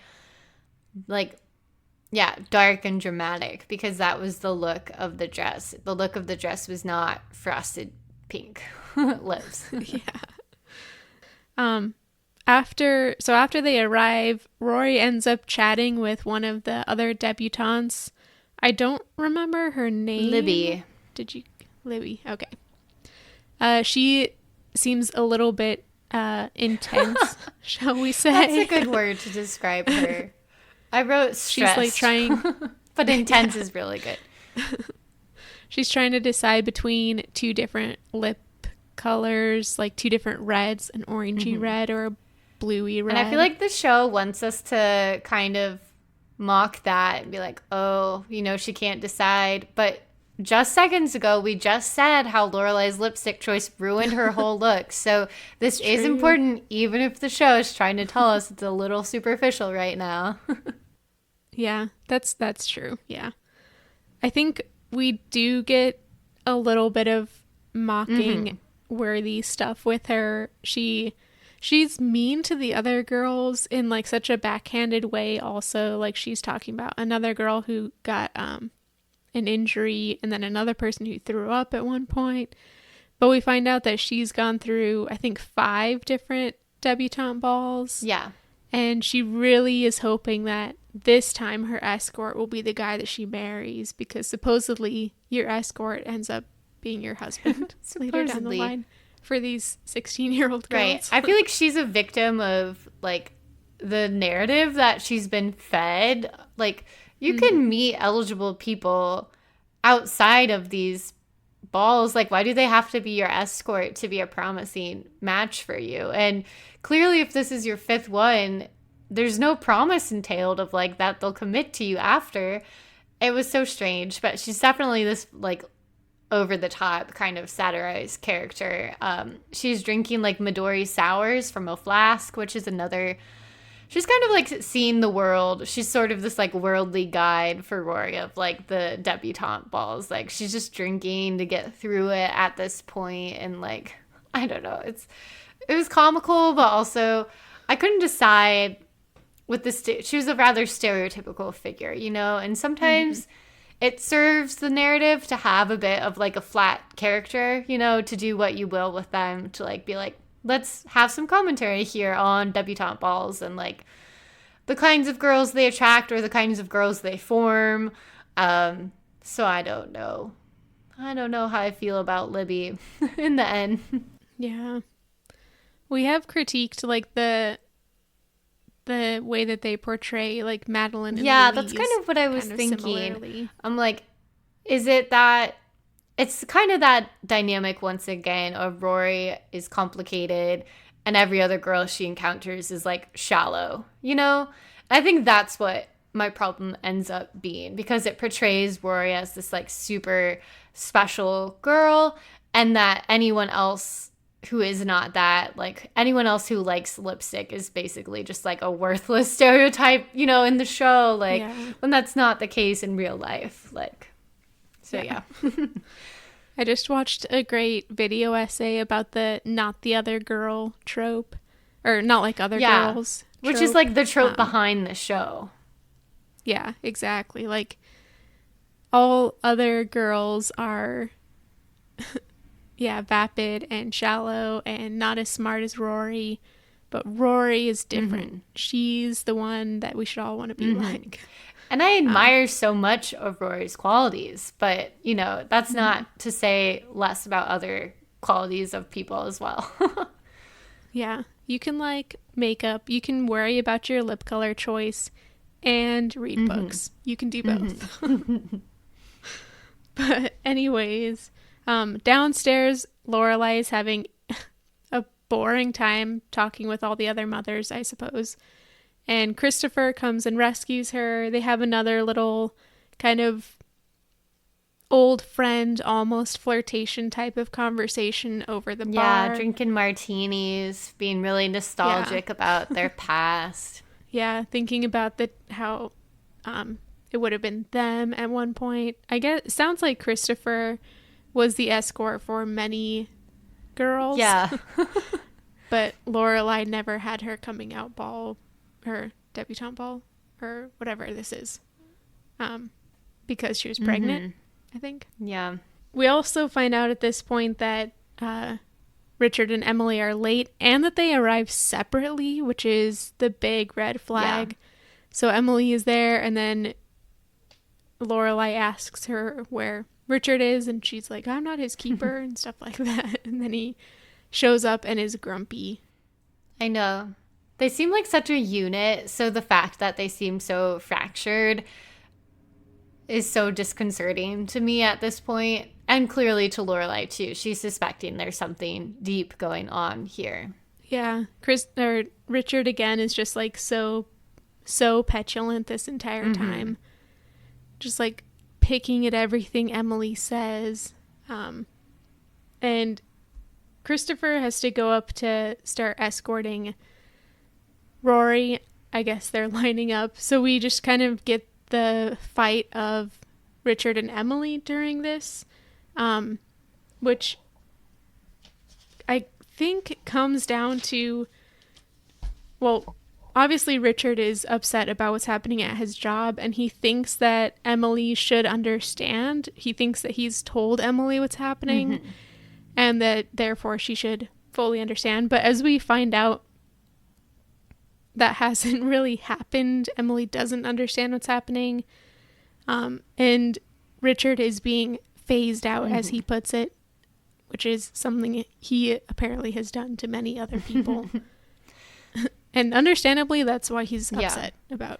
like dark and dramatic, because that was the look of the dress. The look of the dress was not frosted pink lips. After they arrive, Rory ends up chatting with one of the other debutantes. I don't remember her name. Libby. Did you? Libby. Okay. She seems a little bit intense, shall we say. That's a good word to describe her. I wrote stressed. She's like trying. But intense is really good. She's trying to decide between 2 different lip colors, like 2 different reds, an orangey red or a bluey red. And I feel like the show wants us to kind of mock that and be like, oh, you know, she can't decide. But just seconds ago, we just said how Lorelai's lipstick choice ruined her whole look. So this is important, even if the show is trying to tell us it's a little superficial right now. Yeah, that's true. Yeah. I think we do get a little bit of mocking worthy stuff with her. She's mean to the other girls in like such a backhanded way also. Like she's talking about another girl who got an injury and then another person who threw up at one point. But we find out that she's gone through, I think, 5 different debutante balls. Yeah. And she really is hoping that this time her escort will be the guy that she marries, because supposedly your escort ends up being your husband later down the line for these 16-year-old girls. Right. I feel like she's a victim of like the narrative that she's been fed. Like, you can meet eligible people outside of these balls. Like, why do they have to be your escort to be a promising match for you? And clearly, if this is your fifth one, there's no promise entailed of like that they'll commit to you after. It was so strange, but she's definitely this like over the top kind of satirized character. She's drinking like Midori sours from a flask, which is another. She's kind of like seeing the world. She's sort of this like worldly guide for Rory of like the debutante balls. Like, she's just drinking to get through it at this point, and like, I don't know. It was comical, but also I couldn't decide with this. She was a rather stereotypical figure, you know, and sometimes it serves the narrative to have a bit of like a flat character, you know, to do what you will with them, to like be like, let's have some commentary here on debutante balls and like the kinds of girls they attract or the kinds of girls they form. So I don't know. I don't know how I feel about Libby in the end. Yeah. We have critiqued like the way that they portray like Madeline and Yeah, Louise, that's kind of what I was thinking. Similarly. I'm like, is it that it's kind of that dynamic once again of Rory is complicated and every other girl she encounters is like shallow, you know? I think that's what my problem ends up being, because it portrays Rory as this like super special girl, and that anyone else who is not that, like anyone else who likes lipstick is basically just like a worthless stereotype, you know, in the show, like when that's not the case in real life. Like, so yeah. I just watched a great video essay about the not the other girl trope, or not like other girls trope, which is like the trope behind the show. Yeah, exactly. Like, all other girls are vapid and shallow and not as smart as Rory, but Rory is different. She's the one that we should all want to be like. And I admire so much of Rory's qualities, but, you know, that's not to say less about other qualities of people as well. Yeah. You can like makeup, you can worry about your lip color choice, and read books. You can do both. But anyways, downstairs, Lorelai is having a boring time talking with all the other mothers, I suppose. And Christopher comes and rescues her. They have another little kind of old friend, almost flirtation type of conversation over the bar. Yeah, drinking martinis, being really nostalgic about their past. Yeah, thinking about how it would have been them at one point. I guess it sounds like Christopher was the escort for many girls. Yeah. But Lorelai never had her coming out ball, her debutante ball, or whatever this is, because she was pregnant, I think. Yeah. We also find out at this point that Richard and Emily are late, and that they arrive separately, which is the big red flag. Yeah. So Emily is there, and then Lorelai asks her where Richard is, and she's like, I'm not his keeper, and stuff like that. And then he shows up and is grumpy. I know. They seem like such a unit, so the fact that they seem so fractured is so disconcerting to me at this point, and clearly to Lorelai too. She's suspecting there's something deep going on here. Yeah, Richard again is just like so petulant this entire time, just like picking at everything Emily says, and Christopher has to go up to start escorting Rory. I guess they're lining up, so we just kind of get the fight of Richard and Emily during this, which I think comes down to, well, obviously Richard is upset about what's happening at his job, and he thinks that Emily should understand. He thinks that he's told Emily what's happening, and that therefore she should fully understand. But as we find out, that hasn't really happened. Emily doesn't understand what's happening. And Richard is being phased out, as he puts it, which is something he apparently has done to many other people. And understandably, that's why he's upset about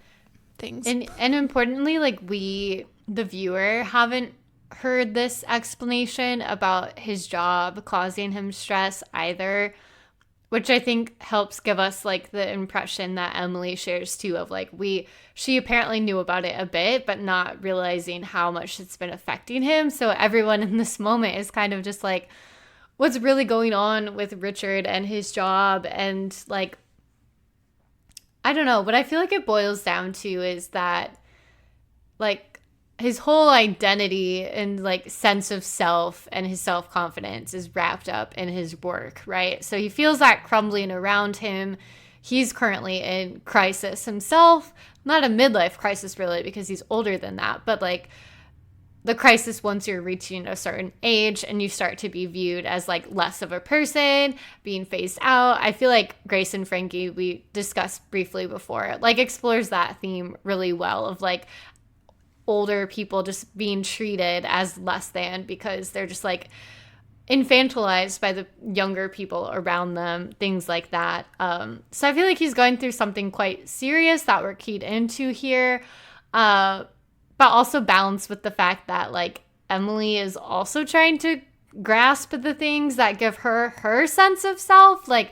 things. And importantly, like we, the viewer, haven't heard this explanation about his job causing him stress either, which I think helps give us like the impression that Emily shares too of like she apparently knew about it a bit, but not realizing how much it's been affecting him. So everyone in this moment is kind of just like, what's really going on with Richard and his job? And like, I don't know. What I feel like it boils down to is that like his whole identity and like sense of self and his self-confidence is wrapped up in his work, right? So he feels that crumbling around him. He's currently in crisis himself. Not a midlife crisis really, because he's older than that, but like the crisis once you're reaching a certain age and you start to be viewed as like less of a person, being phased out. I feel like Grace and Frankie, we discussed briefly before, like explores that theme really well of like older people just being treated as less than because they're just like infantilized by the younger people around them, things like that. So I feel like he's going through something quite serious that we're keyed into here, but also balanced with the fact that like Emily is also trying to grasp the things that give her sense of self. Like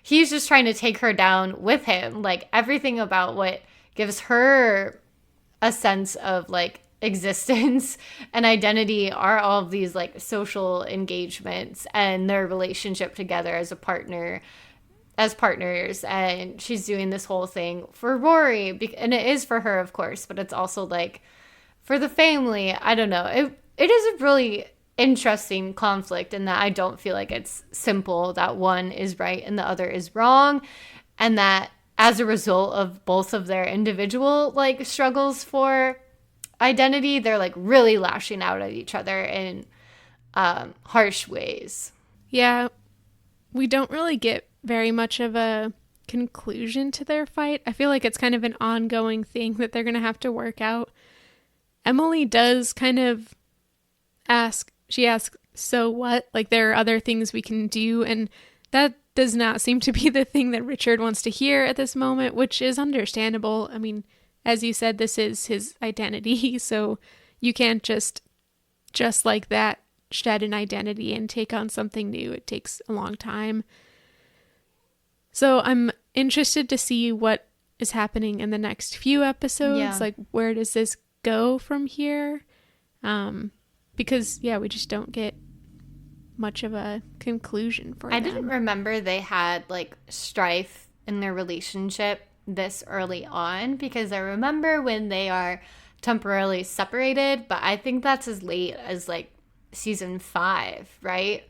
he's just trying to take her down with him. Like everything about what gives her a sense of like existence and identity are all of these like social engagements and their relationship together as partners. And she's doing this whole thing for Rory, and it is for her, of course, but it's also like for the family. I don't know. It is a really interesting conflict in that I don't feel like it's simple that one is right and the other is wrong, and that as a result of both of their individual like struggles for identity, they're like really lashing out at each other in harsh ways. Yeah, we don't really get very much of a conclusion to their fight. I feel like it's kind of an ongoing thing that they're going to have to work out. Emily does kind of asks, so what? Like there are other things we can do, and that does not seem to be the thing that Richard wants to hear at this moment, which is understandable. I mean, as you said, this is his identity, so you can't just like that shed an identity and take on something new. It takes a long time. So I'm interested to see what is happening in the next few episodes. Yeah. Like, where does this go from here? Because, yeah, we just don't get much of a conclusion for them. I didn't remember they had like strife in their relationship this early on, because I remember when they are temporarily separated, but I think that's as late as like season 5, right?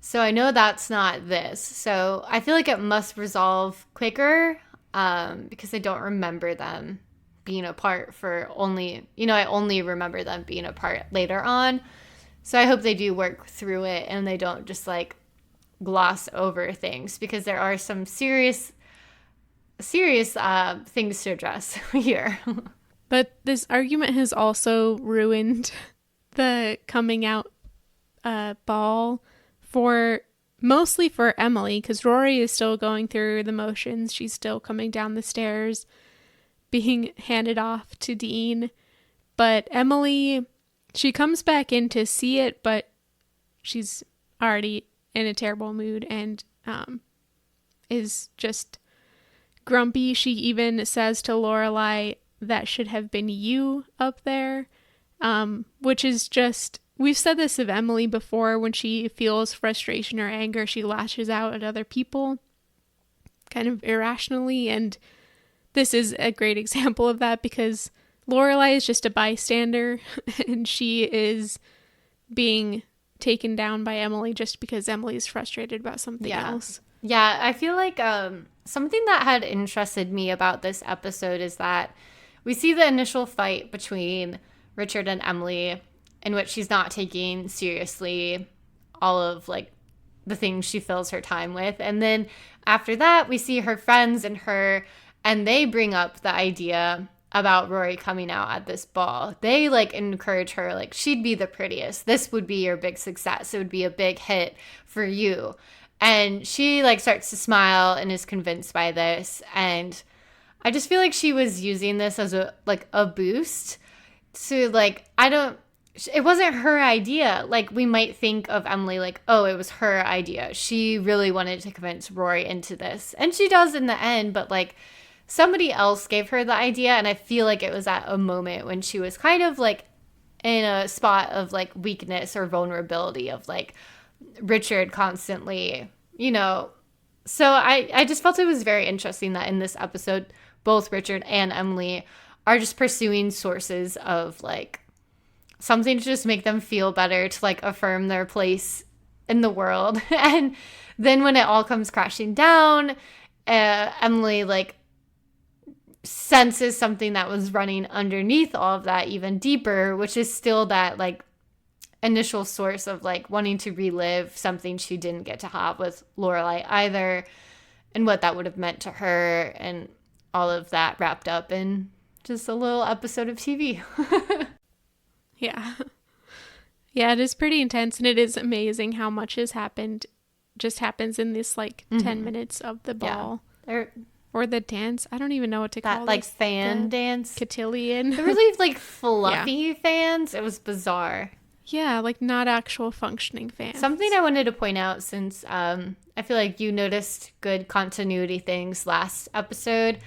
So I know that's not this. So I feel like it must resolve quicker, because I don't remember them being apart for only, I only remember them being apart later on. So I hope they do work through it and they don't just like gloss over things, because there are some serious things to address here. But this argument has also ruined the coming out ball mostly for Emily, because Rory is still going through the motions. She's still coming down the stairs, being handed off to Dean. But Emily, she comes back in to see it, but she's already in a terrible mood and is just grumpy. She even says to Lorelai, that should have been you up there, which is just, we've said this of Emily before. When she feels frustration or anger, she lashes out at other people kind of irrationally, and this is a great example of that, because Lorelai is just a bystander and she is being taken down by Emily just because Emily is frustrated about something else. Yeah, I feel like something that had interested me about this episode is that we see the initial fight between Richard and Emily, in which she's not taking seriously all of like the things she fills her time with. And then after that, we see her friends and her, and they bring up the idea about Rory coming out at this ball. They like encourage her, like she'd be the prettiest. This would be your big success. It would be a big hit for you. And she like starts to smile and is convinced by this. And I just feel like she was using this as a boost to like, it wasn't her idea. Like we might think of Emily like, oh, it was her idea. She really wanted to convince Rory into this. And she does in the end, but like somebody else gave her the idea. And I feel like it was at a moment when she was kind of like in a spot of like weakness or vulnerability of like Richard constantly, So I just felt it was very interesting that in this episode, both Richard and Emily are just pursuing sources of like something to just make them feel better, to like affirm their place in the world. And then when it all comes crashing down, Emily like senses something that was running underneath all of that even deeper, which is still that like initial source of like wanting to relive something she didn't get to have with Lorelai either, and what that would have meant to her, and all of that wrapped up in just a little episode of TV. Yeah. Yeah, it is pretty intense, and it is amazing how much has happened, just happens in this like 10 minutes of the ball. Yeah. Or the dance. I don't even know what to call that like this. fan dance. Cotillion. They're really like fluffy fans. It was bizarre. Yeah, like not actual functioning fans. Something I wanted to point out, since I feel like you noticed good continuity things last episode.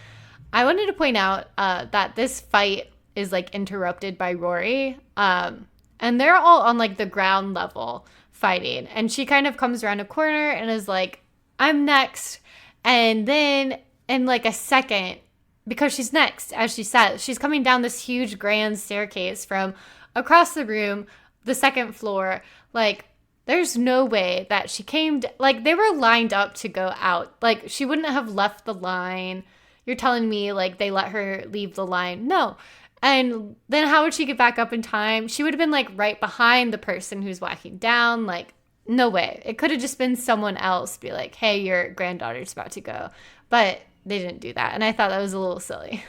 I wanted to point out that this fight is like interrupted by Rory. And they're all on like the ground level fighting. And she kind of comes around a corner and is like, I'm next. And then in like a second, because she's next, as she said, she's coming down this huge grand staircase from across the room, the second floor. Like, there's no way that she came, like, they were lined up to go out. Like, she wouldn't have left the line. You're telling me, like, they let her leave the line? No. And then how would she get back up in time? She would have been, like, right behind the person who's walking down. Like, no way. It could have just been someone else be like, hey, your granddaughter's about to go. But they didn't do that. And I thought that was a little silly.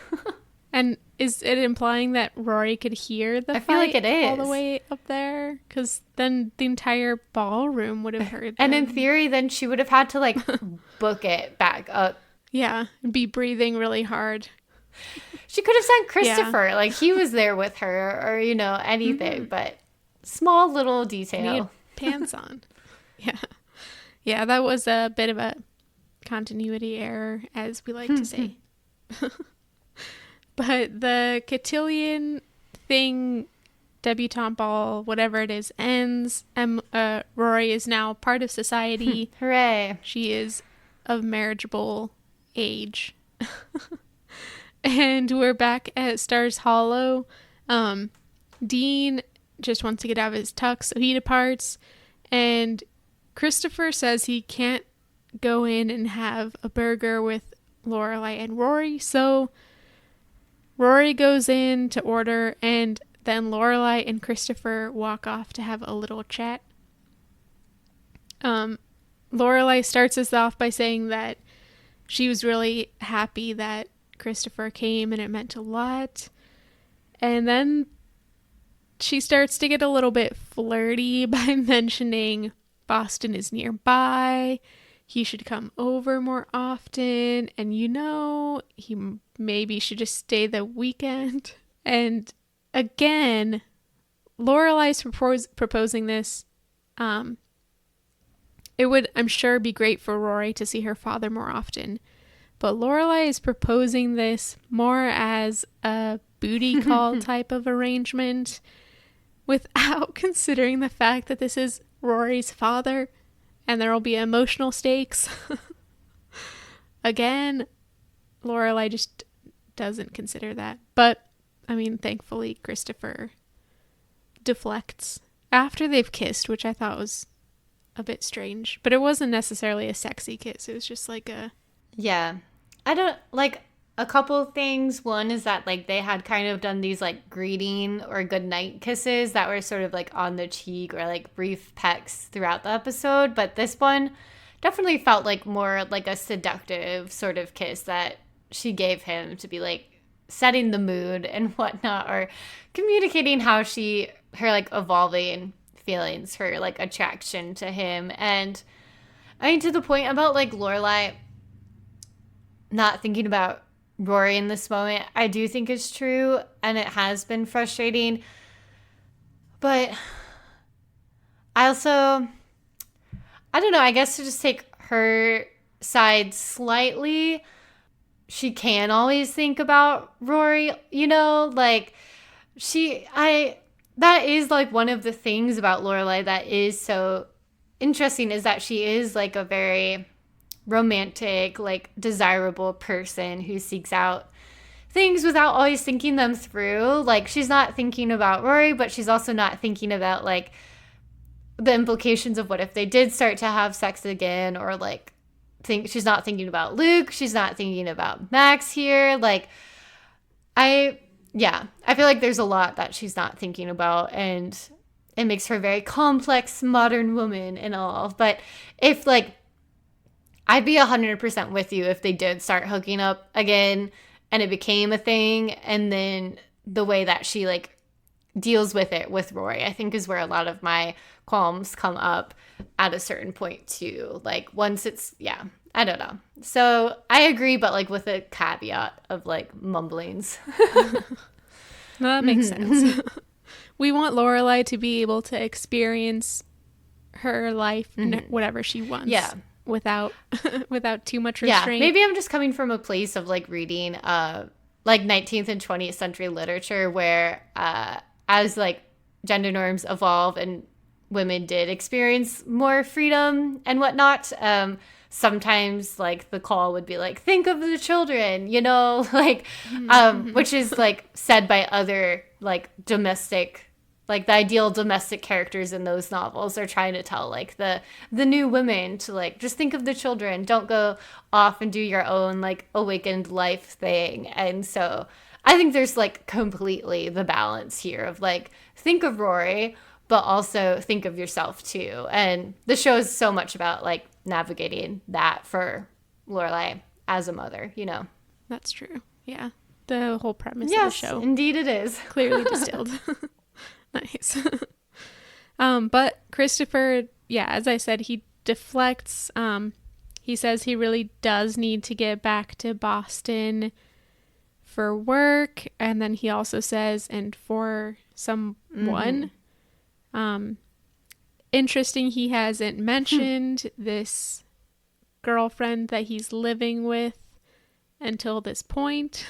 And is it implying that Rory could hear the fight? I feel like it is. All the way up there? Because then the entire ballroom would have heard them. And in theory, then she would have had to, like, book it back up. Yeah, and be breathing really hard. She could have sent Christopher. Yeah. Like, he was there with her, or, anything. Mm-hmm. But small little detail. He had pants on. Yeah. Yeah, that was a bit of a continuity error, as we like to say. But the cotillion thing, debutante ball, whatever it is, ends. Rory is now part of society. Hooray. She is of marriageable age. And we're back at Stars Hollow. Dean just wants to get out of his tux, so he departs. And Christopher says he can't go in and have a burger with Lorelai and Rory, so Rory goes in to order, and then Lorelai and Christopher walk off to have a little chat. Lorelai starts us off by saying that she was really happy that Christopher came and it meant a lot. And then she starts to get a little bit flirty by mentioning Boston is nearby. He should come over more often. And he maybe should just stay the weekend. And again, Lorelai's proposing this. It would, I'm sure, be great for Rory to see her father more often. But Lorelai is proposing this more as a booty call type of arrangement, without considering the fact that this is Rory's father and there will be emotional stakes. Again, Lorelai just doesn't consider that. But, thankfully, Christopher deflects after they've kissed, which I thought was a bit strange. But it wasn't necessarily a sexy kiss. It was just like a... Yeah. I don't, like, a couple things. One is that, like, they had kind of done these, like, greeting or goodnight kisses that were sort of, like, on the cheek or, like, brief pecks throughout the episode. But this one definitely felt like more like a seductive sort of kiss that she gave him to be, like, setting the mood and whatnot, or communicating how her, like, evolving feelings, her, like, attraction to him. And I mean, to the point about, like, Lorelai not thinking about Rory in this moment, I do think it's true, and it has been frustrating. But I also, I don't know, I guess to just take her side slightly, she can always think about Rory, you know, like, that is, like, one of the things about Lorelai that is so interesting, is that she is, like, a very romantic, like, desirable person who seeks out things without always thinking them through. Like, she's not thinking about Rory, but she's also not thinking about, like, the implications of what if they did start to have sex again, or, like, she's not thinking about Luke, she's not thinking about Max here. Like, I feel like there's a lot that she's not thinking about, and it makes her a very complex modern woman and all. But if, like, I'd be 100% with you if they did start hooking up again and it became a thing, and then the way that she, like, deals with it with Rory, I think, is where a lot of my qualms come up at a certain point too. Like, once it's, I don't know. So I agree, but, like, with a caveat of, like, mumblings. No, that makes sense. We want Lorelai to be able to experience her life, whatever she wants. Yeah. Without too much restraint. Yeah, maybe I'm just coming from a place of, like, reading like 19th and 20th century literature where as, like, gender norms evolve and women did experience more freedom and whatnot, sometimes, like, the call would be like, think of the children, you know, like, which is, like, said by other, like, domestic, like, the ideal domestic characters in those novels are trying to tell, like, the new women to, like, just think of the children. Don't go off and do your own, like, awakened life thing. And so I think there's, like, completely the balance here of, like, think of Rory, but also think of yourself too. And the show is so much about, like, navigating that for Lorelai as a mother, you know. That's true. Yeah. The whole premise of the show. Yes, indeed it is. Clearly distilled. Nice. But Christopher, as I said, he deflects. He says he really does need to get back to Boston for work. And then he also says, and for someone. Interesting, he hasn't mentioned this girlfriend that he's living with until this point.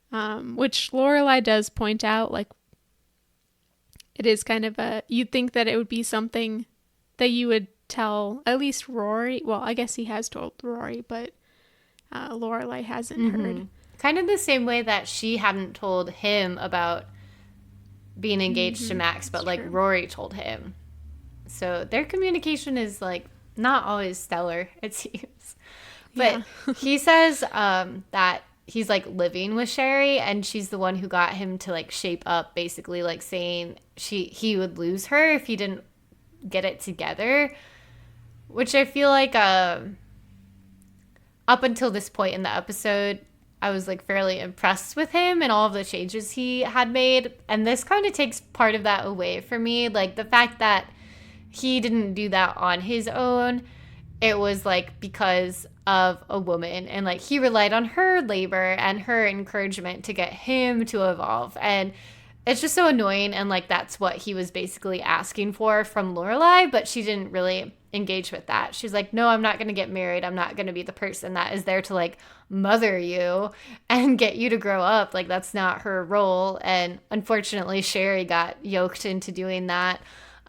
Which Lorelai does point out, like, it is kind of you'd think that it would be something that you would tell at least Rory. Well, I guess he has told Rory, but Lorelai hasn't heard. Kind of the same way that she hadn't told him about being engaged to Max, but, like, Rory told him. So their communication is, like, not always stellar, it seems. But he says that he's, like, living with Sherry, and she's the one who got him to, like, shape up, basically, like, saying he would lose her if he didn't get it together, which I feel like up until this point in the episode, I was, like, fairly impressed with him and all of the changes he had made, and this kind of takes part of that away for me. Like, the fact that he didn't do that on his own, it was, like, because of a woman, and, like, he relied on her labor and her encouragement to get him to evolve, and it's just so annoying. And, like, that's what he was basically asking for from Lorelai, but she didn't really engage with that. She's like, no, I'm not going to get married. I'm not going to be the person that is there to, like, mother you and get you to grow up. Like, that's not her role. And unfortunately, Sherry got yoked into doing that.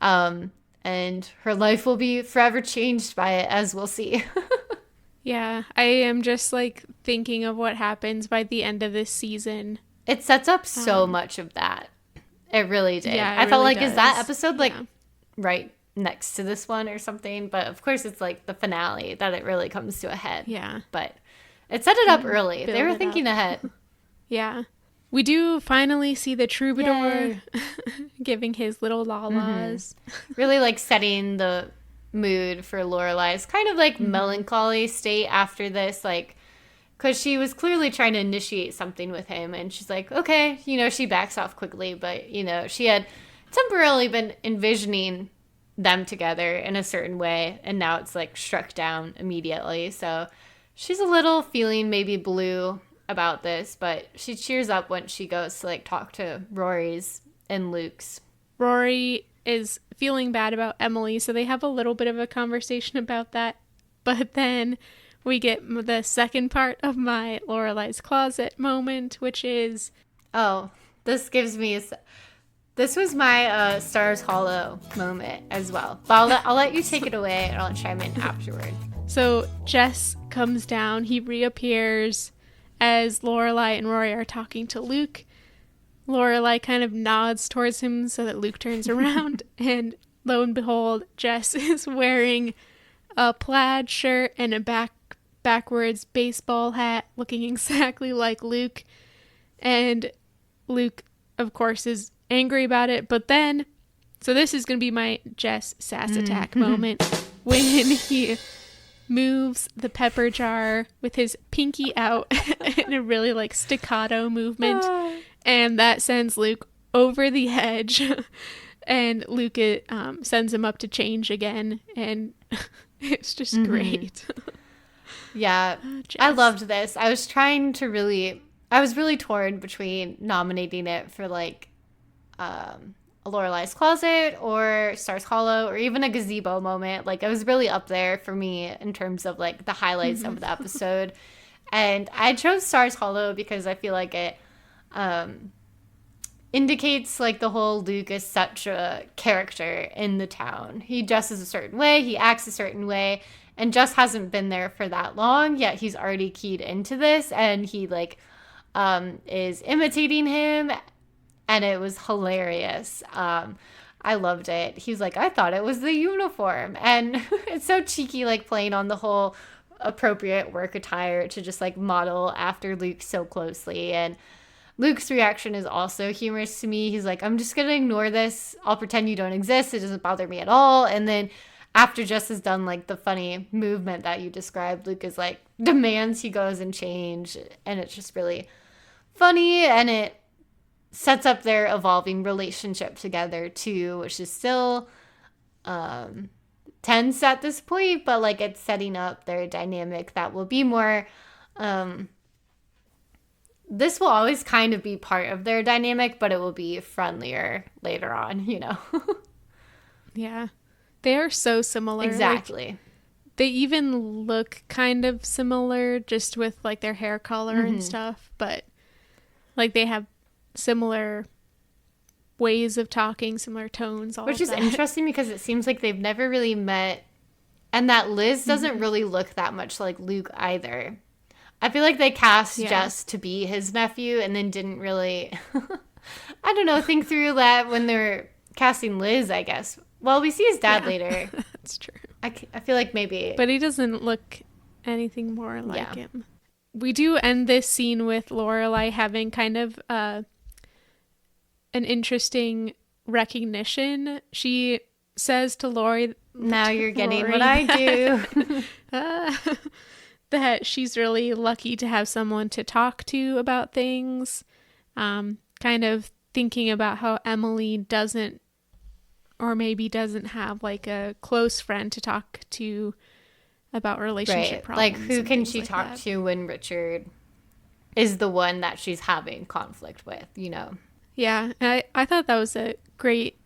And her life will be forever changed by it, as we'll see. Yeah, I am just, like, thinking of what happens by the end of this season. It sets up so much of that. It really did. Yeah, I felt really like, does. Is that episode, like, right next to this one or something? But of course, it's, like, the finale that it really comes to a head. Yeah. But it set it up early. They were thinking ahead. Yeah. We do finally see the troubadour giving his little la-las. Really, like, setting the mood for Lorelai's kind of, like, melancholy state after this, like, because she was clearly trying to initiate something with him, and she's like, okay, you know, she backs off quickly, but, you know, she had temporarily been envisioning them together in a certain way, and now it's like struck down immediately. So she's a little feeling maybe blue about this, but she cheers up when she goes to like talk to Rory's and Luke's. Rory is feeling bad about Emily, so they have a little bit of a conversation about that. But then we get the second part of my Lorelai's closet moment, which is... Oh, this gives me... This was my Stars Hollow moment as well. But I'll let you take it away, and I'll chime in afterward. So Jess comes down. He reappears as Lorelai and Rory are talking to Luke. Lorelai kind of nods towards him so that Luke turns around. And lo and behold, Jess is wearing a plaid shirt and a backwards baseball hat, looking exactly like Luke. And Luke, of course, is angry about it. But then, so this is going to be my Jess sass attack moment, when he moves the pepper jar with his pinky out in a really like staccato movement. And that sends Luke over the edge. And Luke sends him up to change again. And it's just great. Yeah, I loved this. I was really torn between nominating it for like a Lorelai's Closet or Stars Hollow or even a gazebo moment. Like, it was really up there for me in terms of like the highlights of the episode. And I chose Stars Hollow because I feel like it indicates like the whole Luke is such a character in the town. He dresses a certain way, he acts a certain way, and Jess hasn't been there for that long, yet he's already keyed into this, and he like is imitating him, and it was hilarious. I loved it. He's like, I thought it was the uniform, and it's so cheeky, like playing on the whole appropriate work attire to just like model after Luke so closely. And Luke's reaction is also humorous to me. He's like, I'm just going to ignore this. I'll pretend you don't exist. It doesn't bother me at all. And then after Jess has done like the funny movement that you described, Luke is like, demands he goes and change. And it's just really funny. And it sets up their evolving relationship together too, which is still tense at this point. But like, it's setting up their dynamic that will be more... this will always kind of be part of their dynamic, but it will be friendlier later on, you know? Yeah. They are so similar. Exactly. Like, they even look kind of similar just with like their hair color and stuff, but like they have similar ways of talking, similar tones, all which is that. interesting because it seems like they've never really met, and that Liz doesn't really look that much like Luke either. I feel like they cast Jess to be his nephew and then didn't really, I don't know, think through that when they're casting Liz, I guess. Well, we see his dad later. That's true. I feel like maybe. But he doesn't look anything more like him. We do end this scene with Lorelai having kind of an interesting recognition. She says to Lori, now you're getting what I do. That she's really lucky to have someone to talk to about things. Kind of thinking about how Emily doesn't, or maybe doesn't have like a close friend to talk to about relationship problems. Like, who can she talk to when Richard is the one that she's having conflict with, you know? Yeah, I thought that was a great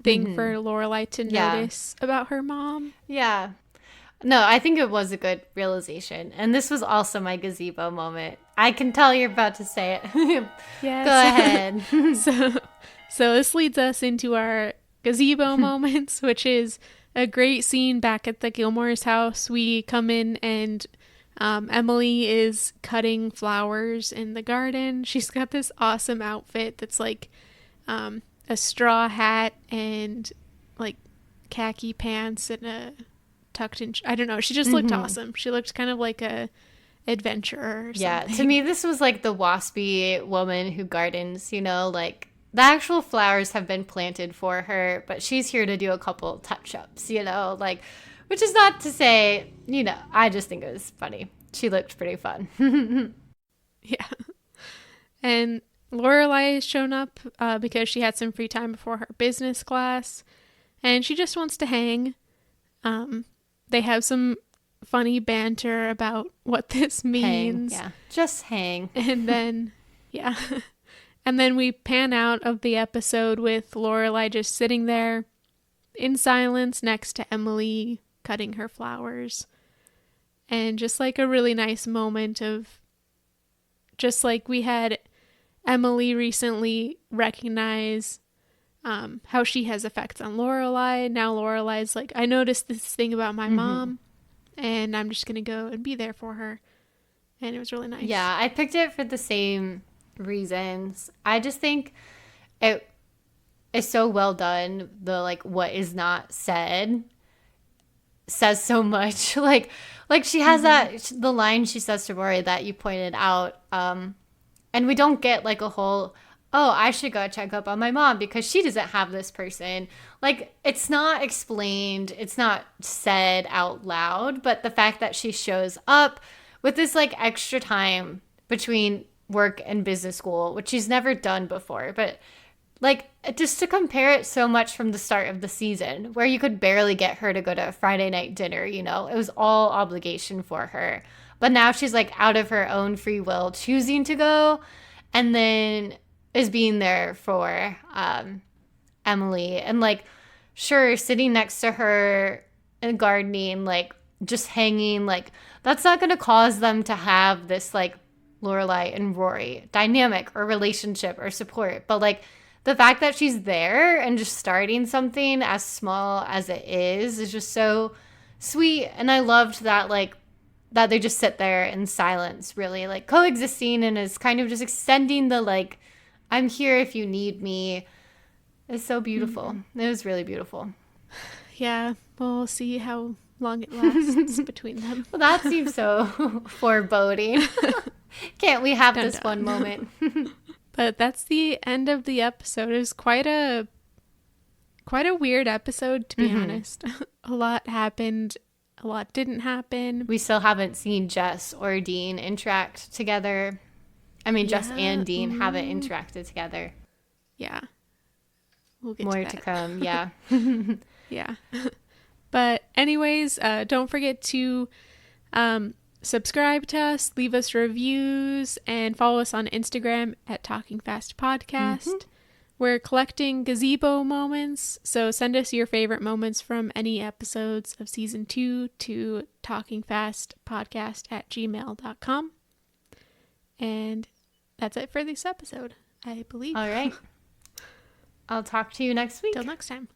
thing for Lorelai to notice about her mom. Yeah. No, I think it was a good realization. And this was also my gazebo moment. I can tell you're about to say it. Yes. Go ahead. So this leads us into our gazebo moments, which is a great scene back at the Gilmore's house. We come in and Emily is cutting flowers in the garden. She's got this awesome outfit that's like a straw hat and like khaki pants and a tucked in, I don't know, she just looked awesome. She looked kind of like a adventurer or something. Yeah, to me this was like the waspy woman who gardens, you know, like the actual flowers have been planted for her, but she's here to do a couple touch-ups, you know, like, which is not to say, you know, I just think it was funny. She looked pretty fun. Yeah. And Lorelai has shown up because she had some free time before her business class. and she just wants to hang. They have some funny banter about what this means. Hang, yeah. Just hang. And then, yeah. And then we pan out of the episode with Lorelai just sitting there in silence next to Emily, cutting her flowers. And just like a really nice moment of, just like we had Emily recently recognize how she has effects on Lorelai. Now Lorelai's like, I noticed this thing about my mom, and I'm just going to go and be there for her. And it was really nice. Yeah, I picked it for the same reasons. I just think it is so well done. The like what is not said says so much. like she has that, the line she says to Rory that you pointed out, and we don't get like a whole, oh, I should go check up on my mom because she doesn't have this person. Like, it's not explained, it's not said out loud, but the fact that she shows up with this like extra time between work and business school, which she's never done before, but like, just to compare it so much from the start of the season, where you could barely get her to go to a Friday night dinner, you know, it was all obligation for her. But now she's like out of her own free will choosing to go, and then is being there for Emily. And like, sure, sitting next to her and gardening, like just hanging, like that's not going to cause them to have this like Lorelai and Rory dynamic or relationship or support. But like, the fact that she's there and just starting something as small as it is just so sweet. And I loved that, like, that they just sit there in silence, really, like, coexisting, and is kind of just extending the, like, I'm here if you need me. It's so beautiful. It was really beautiful. Yeah, we'll see how long it lasts between them. Well, that seems so foreboding. Can't we have this one moment? But that's the end of the episode. It was quite a weird episode, to be honest. A lot happened. A lot didn't happen. We still haven't seen Jess or Dean interact together. I mean, Jess and Dean haven't interacted together. Yeah. We'll get more to come. Yeah. Yeah. But anyways, don't forget to subscribe to us, leave us reviews, and follow us on Instagram at Talking Fast Podcast. We're collecting gazebo moments, so send us your favorite moments from any episodes of season 2 to talkingfastpodcast@gmail.com. And that's it for this episode, I believe. All right. I'll talk to you next week. Till next time.